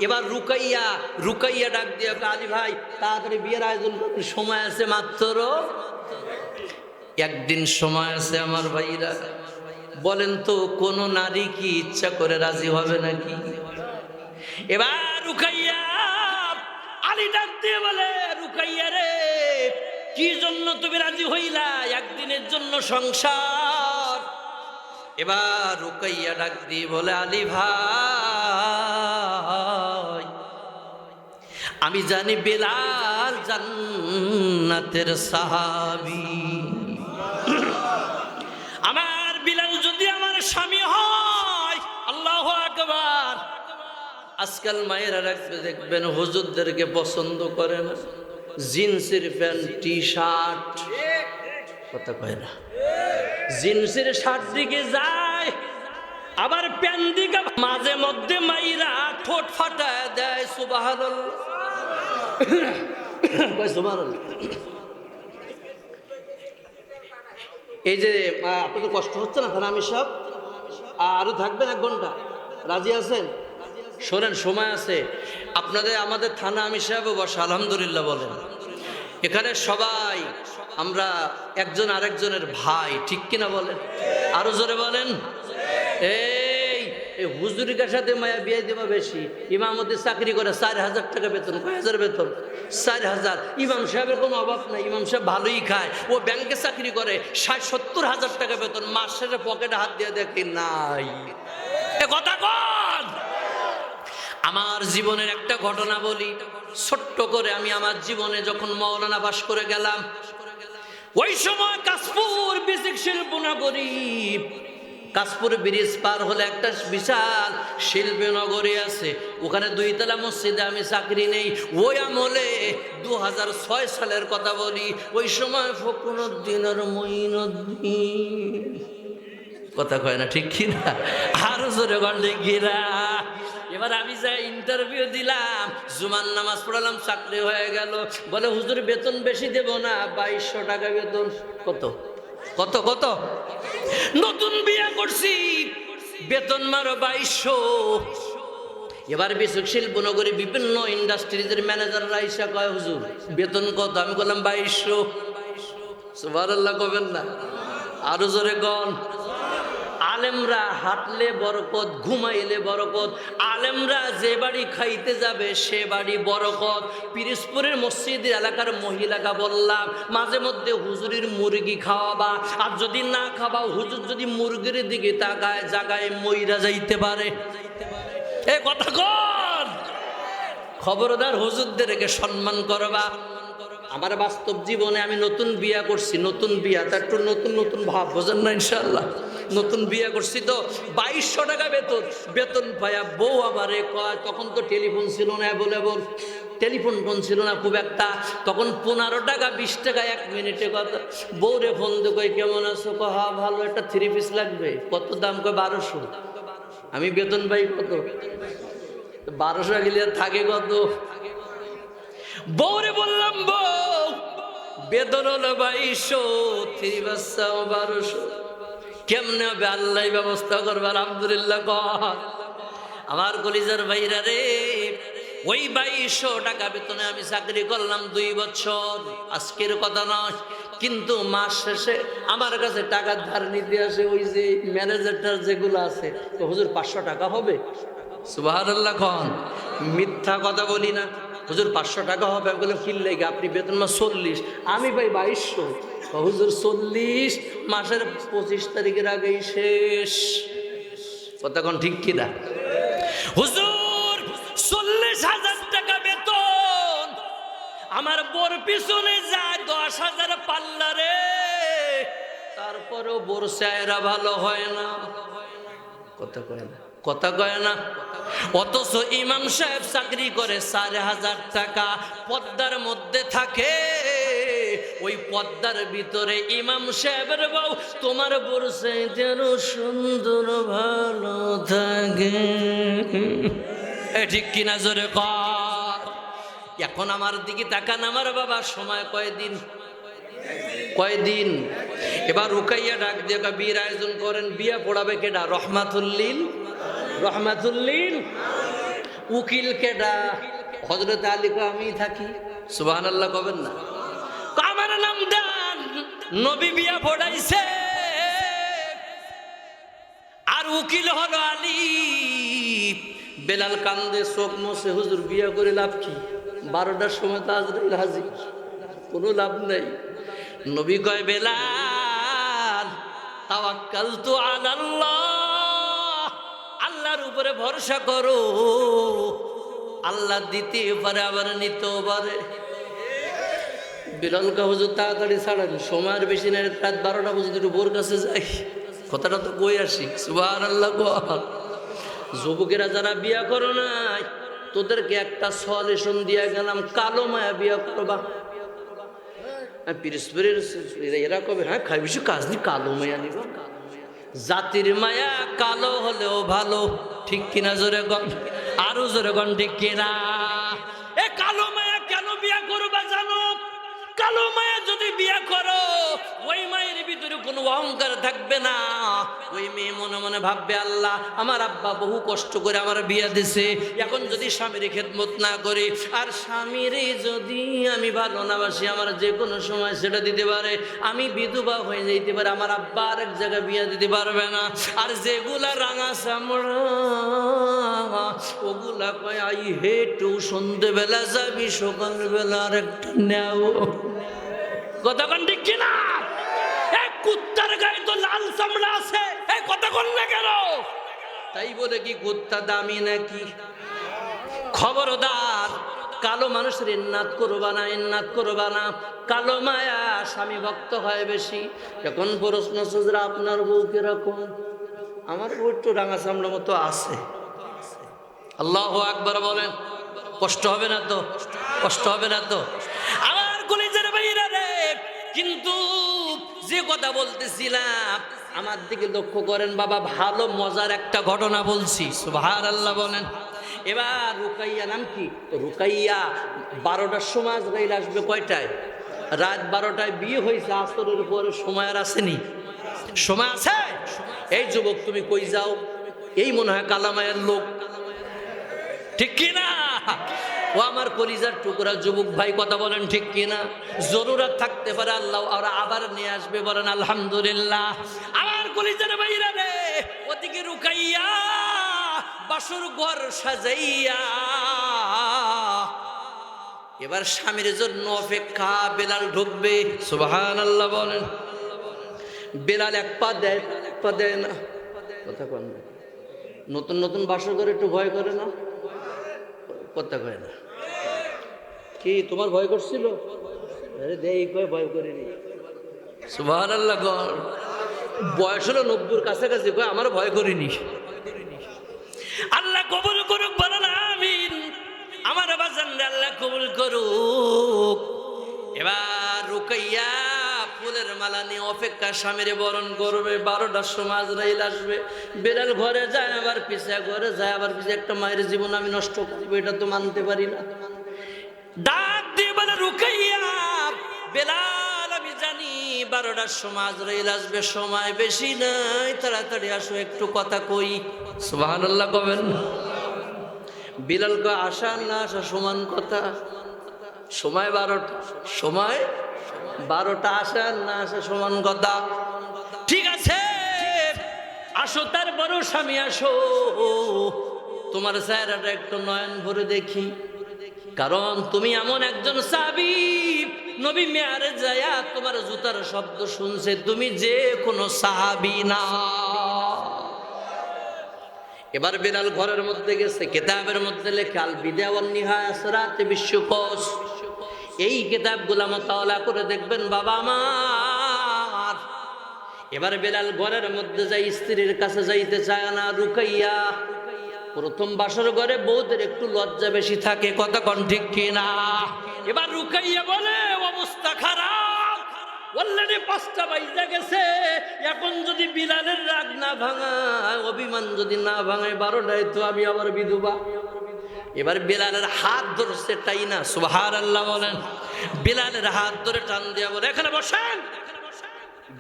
এবার রুকাইয়া, রুকাইয়া ডাক দিয়ে, আলী ভাই তাড়াতাড়ি বিয়ের আয়োজন করুন, সময় আছে মাত্র একদিন সময় আছে। আমার ভাইরা বলেন তো, কোন নারী কি ইচ্ছা করে রাজি হবে নাকি? এবার রুকাইয়া, আলী ডাক দিয়ে বলে, রুকাইয়া রে, কি জন্য তুমি রাজি হইলা? একদিনের জন্য সংসার। এবার রুকাইয়া ডাক দিয়ে বলে, আলী ভাই, আমি জানি বেলাল জান্নাতের সাহাবী, আমার বিলাল যদি আমার স্বামী হয়, আল্লাহু আকবার। আজকাল মায়েরা রাখবে, দেখবেন হুজুরদেরকে পছন্দ করে না, জিন্সের প্যান্ট টি শার্ট, কথা কয় না, জিন্সের শার্ট দিকে যায়, আবার প্যান্ট দিকে মাঝে মধ্যে মাইরা ঠোঁট ফাটায় দেয়। সুবহানাল্লাহ।
এই যে আপনাদের কষ্ট হচ্ছে না থানা আমি সব আরো থাকবেন 1 ঘন্টা, রাজি আছেন?
শোনেন, সময় আছে আপনাদের। আমাদের থানা আমি সাহেব বসা, আলহামদুলিল্লাহ বলেন। এখানে সবাই আমরা একজন আরেকজনের ভাই, ঠিক কিনা বলেন? আরো জোরে বলেন। এই হুজুরিকার সাথে মায়া বিয়ে দেওয়া বেশি। ইমামতি চাকরি করে 4,000 টাকা বেতন। কয় হাজার বেতন? 4,000। ইমাম সাহেবের কোনো অভাব নাই, ইমাম সাহেব ভালোই খায়। ও ব্যাংকে চাকরি করে 60-70 হাজার টাকা বেতন। মাস শেষে পকেটে হাত দিয়ে দেখি নাই। এ কথা কন। আমার জীবনের একটা ঘটনা বলি ছোট্ট করে। আমি আমার জীবনে যখন মওলানা পাশ করে গেলাম, ওই সময় কাশপুর বেসিক শিল্প নগরী, কাশপুর ব্রিজ পার হলে একটা বিশাল শিল্পী নগরী আছে, ওখানে 2 তলা মসজিদে আমি চাকরি নেই। ওই আমলে 2006 সালের কথা বলি। ওই সময় ফখরুদ্দিন আর মঈনুদ্দিন, কথা কয় না ঠিক কিনা? আরো জোরে গন্ডে গিরা। এবার আমি যাই ইন্টারভিউ দিলাম, জুমার নামাজ পড়ালাম, চাকরি হয়ে গেল। বলে হুজুর বেতন বেশি দেব না, 2200 টাকা বেতন। কত কত কত? নতুন বিয়ে করছি, বেতন মারো 2200। এবার বিশ্বক শিল্পনগরী বিভিন্ন ইন্ডাস্ট্রিজের ম্যানেজাররা ইসা কয় হুজুর বেতন কত? আমি বললাম 2200। সুবহানাল্লাহ কবেন না? আরো জোরে কন। আলেমরা হাঁটলে বরকত, ঘুমাইলে বরকত। আলেমরা যে বাড়ি খাইতে যাবে সে বাড়ি বরকত। পিরিজপুরের মসজিদের এলাকার মহিলাকে বললাম মাঝে মধ্যে হুজুরির মুরগি খাওয়াবা, আর যদি না খাওয়া হুজুর যদি মুরগির দিকে তাকায় জাগায় মইরা যাইতে পারে। এ কথা কর। খবরদার হুজুরদেরকে সম্মান করবা। আমার বাস্তব জীবনে আমি নতুন বিয়া করছি, নতুন বিয়া, তার একটু নতুন নতুন ভাব, বোঝেন না? ইনশাল্লাহ নতুন বিয়া করছি তো 2200 টাকা বেতন। বেতন পায়া বউ আমারে কয়, তখন তো টেলিফোন ছিল না, অ্যাভেলেবল টেলিফোন ফোন ছিল না খুব একটা, তখন 15 টাকা 20 টাকা 1 মিনিটে কথা। বউরে ফোন দিয়ে কই কেমন আছো? হ্যাঁ ভালো, একটা 3 পিস লাগবে। কত দাম? কয় 1200। আমি বেতন পাই কত? 1200 গেলে থাকে কত? বউরে বললাম বউ বেতন হলো 2200, 3 বাচ্চাও 1200। কেমনে হবে? আল্লাহ ব্যবস্থা করবে। আলহামদুলিল্লাহ কর। আমার কলিজার ভাইরা রে, ওই 2200 টাকা বেতনে আমি চাকরি করলাম 2 বছর। আজকের কথা নয়, কিন্তু মাস শেষে আমার কাছে টাকা ধার নিতে আসে ওই যে ম্যানেজারটার যেগুলো আছে, তো হুজুর 500 টাকা হবে? সুবহানাল্লাহ খান। মিথ্যা কথা বলি না। হুজুর 500 টাকা হবে। বলে ফিল লাগে আপনি বেতন মাস 40, আমি পাই 2200। হুজুর 40 মাসের 25 তারিখের আগেই শেষ। কথা কোন ঠিক কিনা? হুজুর 40,000 টাকা বেতন, আমার বোর পিছনে যায় 10,000 পাল্লা রে, তারপরেও বোর চায়রা ভালো হয় না। কথা কয় না, কথা কয় না। অথচ ইমাম সাহেব চাকরি করে 4,000 টাকা, পদ্মার মধ্যে থাকে। ওই পদ্মার ভিতরে ইমাম সাহেবের বউ তোমার বলছে যেন সুন্দর ভালো থাকে। ঠিক কিনা জোরে কর। এখন আমার দিকে তাকান আমার বাবা, সময় কয়দিন? কয়দিন? এবার রুকাইয়া ডাক দিয়ে বিয়ের আয়োজন করেন। বিয়া পড়াবে কেডা? রহমাতুল্লিল, রহমাতুল্লিল। উকিল কেডা? হযরত আলী। আমি থাকি। সুবহানাল্লাহ কবেন না? আমার নাম দান, নবী বিয়া পড়াইছে, আর উকিল হলো আলী। বেলাল কান্দে, চোখ মোছে, হুজুর বিয়া করে লাভ কি? 12টার সময় তো আজরাইল হাজির, কোনো লাভ নাই। নবী কয় বেলাল তাওয়াক্কালতু আলাল্লাহ, আল্লাহর উপরে ভরসা করো, আল্লাহ দিতে পারে আবার নিতেও পারে। বেলাল কা হুজুর তাড়াতাড়ি ছাড়েন, সময়ের বেশি নেই, রাত 12টা পর্যন্ত একটু বোর কাছে যাই, কথাটা তো কই আসি। সুবহানাল্লাহ কর। যুবকেরা যারা বিয়া করো নাই, তোদেরকে একটা সলিউশন দিয়ে গেলাম, কালো মায়া বিয়া করবা। এরা কবে হ্যাঁ খাই বেশি কাজ নি, কালো মায়া নিব। জাতির মায়া কালো হলেও ভালো, ঠিক কিনা জোরে গন? আরো জোরে গন ঠিক কিনা? এ কালো মায়া কেন বিয়া করবা জানো? কালো মায়া যদি বিয়ে করো, ওই মায়ের ভিতরে কোনো অহংকার থাকবে না। ওই মেয়ে মনে মনে ভাববে, আল্লাহ আমার আব্বা বহু কষ্ট করে আমার বিয়ে দিছে, এখন যদি স্বামীর খেদমত না করি, আর স্বামীর যদি আমি ভালো না বাসি, আমার যে কোনো সময় সেটা দিতে পারে, আমি বিধবা হয়ে যাইতে পারে, আমার আব্বা আরেক জায়গায় বিয়ে দিতে পারবে না। আর যেগুলা রাঙা চামড়া ওগুলা কয় আই হেটু, সন্ধ্যেবেলা যাবি সকালবেলা আরেকটা নেও। কথা কোন ঠিক কিনা? এই কুত্তার গায়ে তো লাল চামড়া আছে, এই কথা কোন না কেন? তাই বলে কি কুত্তা দামি নাকি? খবরদার, কালো মানুষের ইন্নাত করবা না, ইন্নাত করবা না। কালো মায়া স্বামী ভক্ত হয় বেশি। এখন প্রশ্ন সুজরা, আপনার বউ কিরকম? আমার বউ একটু রাঙা চামড়ার মতো আছে। আল্লাহু আকবার বলেন। কষ্ট হবে না তো? কষ্ট হবে না তো? আমার কলিজার ভাইরা রে, কিন্তু যে কথা বলতেছিলাম, আমার দিকে লক্ষ্য করেন বাবা, ভালো মজার একটা ঘটনা বলছি। সুবহানাল্লাহ বলেন। এবার রুকাইয়া নাম কি? রুকাইয়া 12টার সময় আজরাইল আসবে। কয়টায়? রাত 12টায় বিয়ে হয়েছে, আসরের পরে সময় আর আসেনি। সময় আছে? এই যুবক তুমি কই যাও? এই মনে হয় কালামায়ের লোক, ঠিক কিনা? ও আমার কলিজার টুকরা যুবক ভাই, কথা বলেন ঠিক কিনা? জরুরত থাকতে পারে, আল্লাহ ওরা আবার নিয়ে আসবে, বলেন আলহামদুলিল্লাহ। আমার কলিজার ভাইরা রে, ওদিকে রুকাইয়া বাসর ঘর সাজাইয়া এবার স্বামীর জন্য অপেক্ষা। বেলাল ঢুকবে, সুবহানাল্লাহ বলেন। বেলাল এক পা দেয়, এক পা দেয় না। কথা কন না। নতুন নতুন বাসর ঘরে একটু ভয় করে না? কথা কয় না। কি তোমার ভয় করছিল? আরে দেই কয় ভয় করিনি। সুবহানাল্লাহ গর। বয়স হলো 90-র কাছাকাছি, কয় আমার ভয় করিনি। আল্লাহ কবুল করুক, বলেন আমিন। আমার বাজান আল্লাহ কবুল করুক। এবার রুকাইয়া ফুলের মালা নিয়ে অপেক্ষা, স্বামীরে বরণ করবে। 12টার সময় আজরাইল আসবে। বেলাল ঘরে যায়, আবার পিছে ঘরে যায়, আবার পিছে। একটা মায়ের জীবন আমি নষ্ট করবো, এটা তো মানতে পারি না। ডাক দিয়ে বলে, রুকাইয়া বেলাল, আমি জানি 12টার সময় আজরাইল আসবে, সময় বেশি নাই, তাড়াতাড়ি আসো, একটু কথা কই। সুবহানাল্লাহ কবেন। বেলাল কয়, আসা না আসা সমান কথা। সময় 12টা, সময় 12টা, আসা না আসা সমান কথা। ঠিক আছে, আসো। তারপরও স্বামী আসো, তোমার চেহারাটা একটু নয়ন ভরে দেখি, কারণ তুমি এমন একজন সাহাবী, নবী মেয়ারে যায়া তোমার জুতার শব্দ শুনছে, তুমি যে কোনো সাহাবী না। এবার বেলাল ঘরের মধ্যে গেছে, কিতাবের মধ্যে লেখা আল বিদা ওয়ান নিহায়া সিরাতে বিশ্বকোষ। এই কিতাবগুলো মুতালা করে দেখবেন বাবা আমার। এবার বেলাল ঘরের মধ্যে যাই, স্ত্রীর কাছে যাইতে চায় না। রুকাইয়া প্রথম বাসর ঘরে বউদের একটু লজ্জা বেশি থাকে, কথা কোন ঠিক কিনা? এবার রুকাইয়া বলে, অবস্থা খারাপ, অলরেডি 5টা বাজে গেছে, এখন যদি বিলালের রাগ না ভাঙায়, অভিমান যদি না ভাঙায়, 12টায় তো আমি আবার বিধবা। এবার বেলালের হাত ধরছে, তাই না? সুবহানাল্লাহ বলেন। বেলালের হাত ধরে টান দিয়া বলে, এখানে বসেন,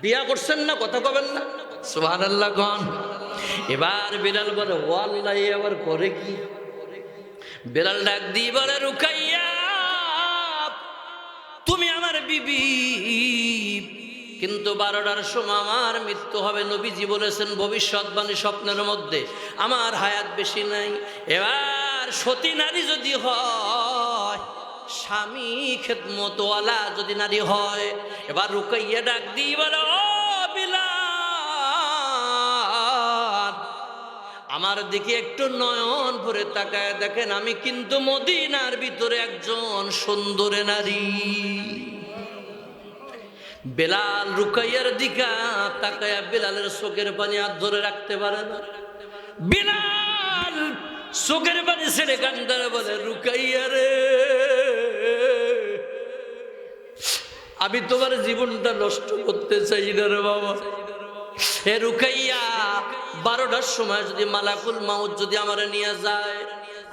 বিয়া করছেন না? কথা কবেন না? সুবহানাল্লাহ গন। এবার বেলাল বলে, ওয়াল্লাহি আবার করে কি? বেলাল ডাক দিয়ে বলে, রুকাইয়া তুমি আমার বিবি, কিন্তু 12টার সময় আমার মৃত্যু হবে। নবীজি বলেছেন ভবিষ্যৎবাণী স্বপ্নের মধ্যে, আমার হায়াত বেশি নাই। এবার সতী নারী যদি হয়, স্বামী খেদমতওয়ালা যদি নারী হয়, এবার রুকাইয়া ডাক দিয়ে বলে, ও বিলাল, আমার দিকে একটু নয়ন ভরে তাকায় দেখেন, আমি কিন্তু মদিনার ভিতরে একজন সুন্দরী নারী। বেলাল রুকাইয়ার দিকে তাকায়া বেলালের চোখের পানি আর ধরে রাখতে পারে না। বেলাল চোখের পানি ছেড়ে কান্দারে বলে, রুকাইয়া রে, আমি তোমার জীবনটা নষ্ট করতে চাই না রে বাবা। হে রুকাইয়া, 12টার সময় যদি মালাকুল মাউত যদি আমার নিয়ে যায়,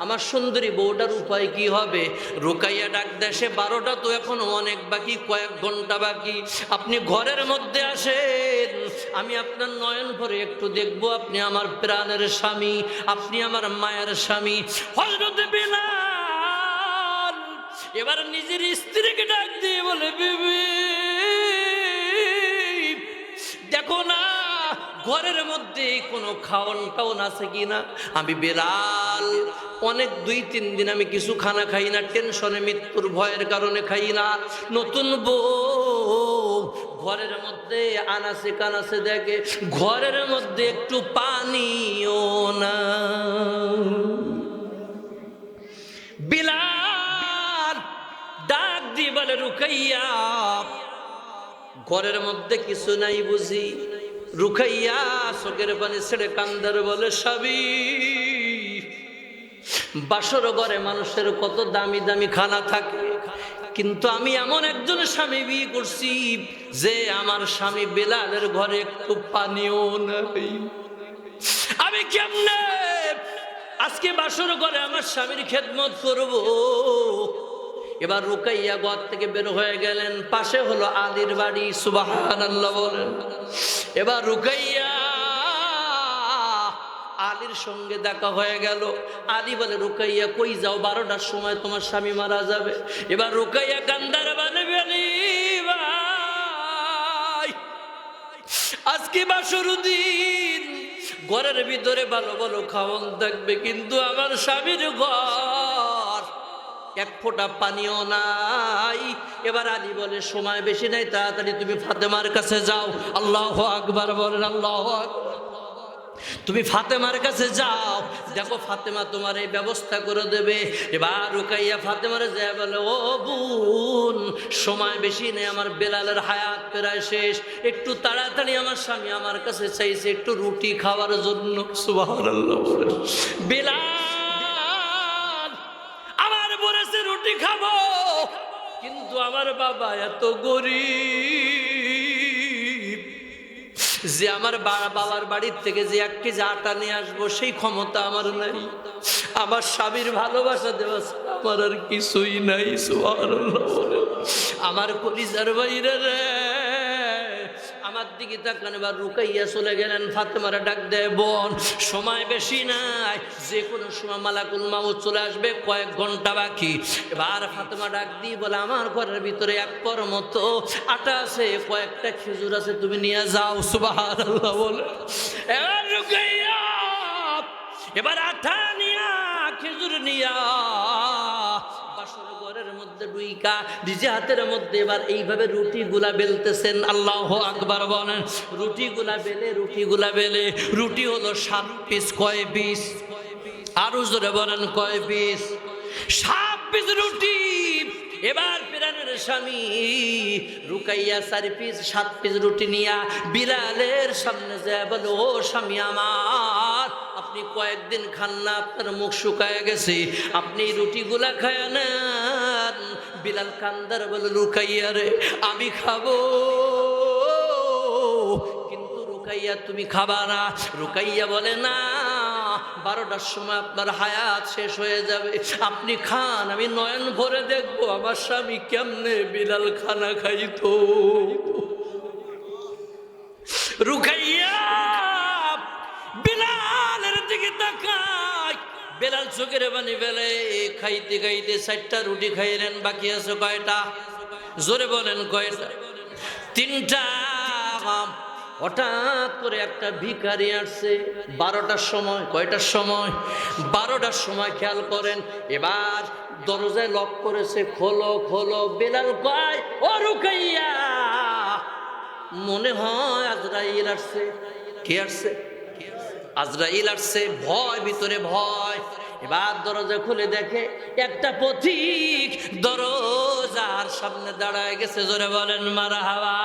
আমার সুন্দরী বউটার উপায় কি হবে? রুকাইয়া ডাক দেশে 12টা তো এখনো অনেক বাকি, কয়েক ঘন্টা বাকি, আপনি ঘরের মধ্যে আসেন, আমি আপনার নয়ন ভরে একটু দেখবো আপনি আমার প্রাণের স্বামী, আপনি আমার মায়ের স্বামী। হযরত বিলাল এবার নিজের স্ত্রীকে ডাক দিয়ে বলে, বিবি দেখো না ঘরের মধ্যে কোনো খাওয়ান টাউন আছে কিনা। আমি বেলাল অনেক 2-3 দিন আমি কিছু খানা খাই না, টেনশনে মৃত্যুর ভয়ের কারণে খাই না। নতুন বউ ঘরের মধ্যে আনাসে কানাসে দেখে ঘরের মধ্যে একটু পানিও না। বিলাল ডাক দিয়ে বলে, রুকাইয়া ঘরের মধ্যে কিছু নাই বুঝি? রুকাইয়া চোখের পানি ছেড়ে কান্দার বলে, স্বামী বাসর ঘরে মানুষের কত দামি দামি খানা থাকে, কিন্তু আমি এমন একজন স্বামী বিয়ে করছি যে আমার স্বামী বেলালের ঘরে একটু পানিও নাই। আমি কেমনে আজকে বাসর ঘরে আমার স্বামীর খেদমত করব? এবার রুকাইয়া ঘর থেকে বের হয়ে গেলেন, পাশে হলো আলীর বাড়ি, সুবহানাল্লাহ বলেন। এবার রুকাইয়া আলীর সঙ্গে দেখা হয়ে গেল। আলী বলে, রুকাইয়া কই যাও? 12টার সময় তোমার স্বামী মারা যাবে। এবার রুকাইয়া কান্দার বলে, বেলি ভাই আজকে বাসর দিন, ঘরের ভিতরে ভালো ভালো খাওয়ান থাকবে, কিন্তু আমার স্বামীর ঘর এক ফোঁটা পানিও নাই। এবার আলী বলে, সময় বেশি নাই, তাড়াতাড়ি তুমি ফাতেমার কাছে যাও। আল্লাহু আকবার বলেন, আল্লাহু আকবার। তুমি ফাতেমার কাছে যাও, দেখো ফাতেমা তোমার এই ব্যবস্থা করে দেবে। এবার রুকাইয়া ফাতেমারে যায় বলে, ও বোন সময় বেশি নেই, আমার বেলালের হায়াত প্রায় শেষ, একটু তাড়াতাড়ি আমার স্বামী আমার কাছে চাইছে একটু রুটি খাওয়ার জন্য। সুবহানাল্লাহ। বেলাল আমার বলেছে রুটি খাবো, কিন্তু আমার বাবা এত গরিব যে আমার বাবার বাড়ির থেকে যে 1 কেজি আটা নিয়ে আসবো সেই ক্ষমতা আমার নাই, আমার স্বামীর ভালোবাসা দেওয়া আমার আর কিছুই নাই। সুবহানাল্লাহ। আমার কলিজার বাইরে রে, আমার দিকে তাকান। এবার রুকাইয়া চলে গেলেন, ফাতেমারে ডাক দেয়, বোন সময় বেশি নাই, যে কোনো সময় মালাকুল মাউত চলে আসবে, কয়েক ঘন্টা বাকি। এবার ফাতেমা ডাক দিয়ে বলে, আমার ঘরের ভিতরে 1 পর মতো আটা আছে, কয়েকটা খেজুর আছে, তুমি নিয়ে যাও। সুবহানাল্লাহ বলে। এবার রুকাইয়া এবার আটা নিয়া খেজুর নিয়া বাসর ঘরের মধ্যে ডুইকা নিজে হাতের মধ্যে এবার এইভাবে রুটিগুলা বেলতেছেন। আল্লাহু আকবার বলেন। রুটিগুলা বেলে রুটি হলো 7 পিস। কয় পিস? আরো জোরে বলেন, কয় পিস? 7 পিস রুটি। এবার প্রাণের স্বামী রুকাইয়া 4 পিস 7 পিস রুটি নিয়া বিলালের সামনে যায় বলে, ও স্বামী আমার, আপনি কয়েকদিন খান না, আপনার মুখ শুকায় গেছে, আপনি রুটিগুলা খায় নেন। বিলাল কান্দার বলে, রুকাইয়া রে আমি খাবো, কিন্তু রুকাইয়া তুমি খাবা না। রুকাইয়া বলে, না 12টার সময় আপনার হায়াত শেষ হয়ে যাবে, আপনি খান, আমি নয়ন ভরে দেখবো আমার স্বামী কেমনে বিলাল খানা খাইতো। রুকাইয়া বিলালের দিকে তাকায়, বেলাল চোখের পানি ফেলে। খাইতে খাইতে 4টা রুটি খাইলেন, বাকি আছে কয়টা? জোরে বলেন, কয়টা? 3টা। হঠাৎ করে একটা ভিখারি আসছে 12টার সময়। কয়টার সময়? 12টার সময়। খেয়াল করেন, এবার দরজায় লক করেছে, খোলো খোলো। বেলাল কয়, ও রুকাইয়া, মনে হয় আজরাইল আসছে। কে আসছে? আজরাইল আসছে। ভয়, ভিতরে ভয়। এবার দরজা খুলে দেখে একটা পথিক দরজার সামনে দাঁড়ায় গেছে। জোরে বলেন মারহাবা।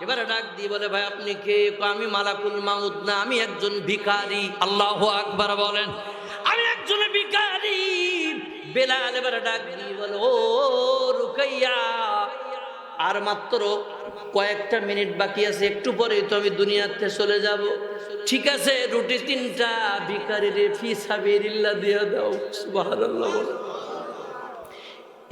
এবারে ডাক দিয়ে বলে, ভাই আপনি কে? আমি মালাকুল মাউত না, আমি একজন ভিখারি। আল্লাহু আকবার বলেন, আমি একজন ভিখারি। বেলাল এবারে ডাক দিয়ে বলে, ও রুকাইয়া,
আর মাত্র কয়েকটা মিনিট বাকি আছে, একটু পরেই তো আমি দুনিয়াতে চলে যাব। ঠিক আছে, রুটি 3টা ভিখারির ফি সাবিলিল্লাহ দিয়ে দাও। সুবহানাল্লাহ।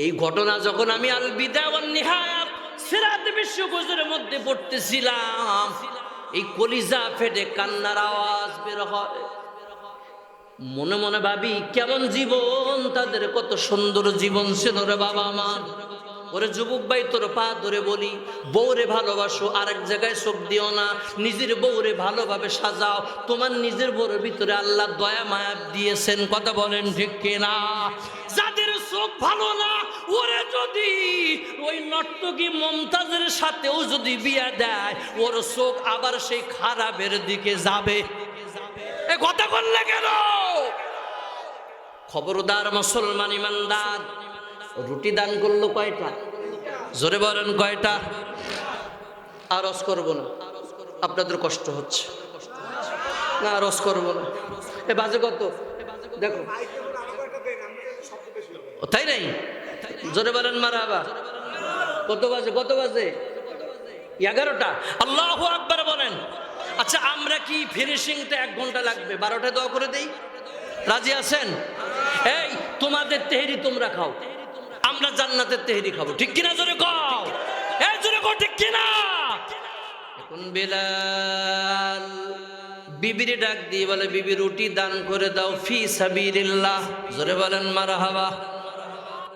এই ঘটনা যখন আমি আল বিদায়া ওয়ান নিহায়া সিরাত বিশ্বকোষের মধ্যে পড়তেছিলাম, এই কলিজা ফেটে কান্নার আওয়াজ বের হয়। মনে মনে ভাবি কেমন জীবন তাদের, কত সুন্দর জীবন ছিল রে বাবা আমার। ওরে যুবক ভাই, তোর পা ধরে বলি, বউরে ভালোবাসো, আরেক জায়গায় চোখ দিও না। নিজের বউরে ভালোভাবে সাজাও। তোমার নিজের বউর ভিতরে আল্লাহ দয়া মায়া দিয়েছেন, কথা বলেন ঠিক কিনা? যাদের চোখ ভালো না, ওরে যদি ওই নর্তকী মমতাজের সাথেও যদি বিয়ে দেয়, ওর চোখ আবার সেই খারাপের দিকে যাবে। এ কথা বললে কেন? খবরদার মুসলমান ইমানদার, রুটি দান করলো কয়টা? জোরে বলেন কয়টা? আর রস করবো না, আপনাদের কষ্ট হচ্ছে না, রস করবো না। এ বাজে কত দেখো, তাই নাই? জোরে বলেন মারহাবা। কত বাজে? কত বাজে? 11টা। আল্লাহু আকবার বলেন। আচ্ছা, আমরা কি ফিনিশিংটা 1 ঘন্টা লাগবে, 12টায় দোয়া করে দেই? রাজি আছেন? এই তোমাদের তেহেরি তোমরা খাও, আমরা জান্নাতের তেহেরি খাবো, ঠিক কিনা? জোরে কও, এই জোরে কও, ঠিক কিনা? এখন বেলাল বিবির ডাক দিয়ে বলে, বিবি রুটি দান করে দাও ফি সাবিলিল্লাহ। জোরে বলেন মারহাবা।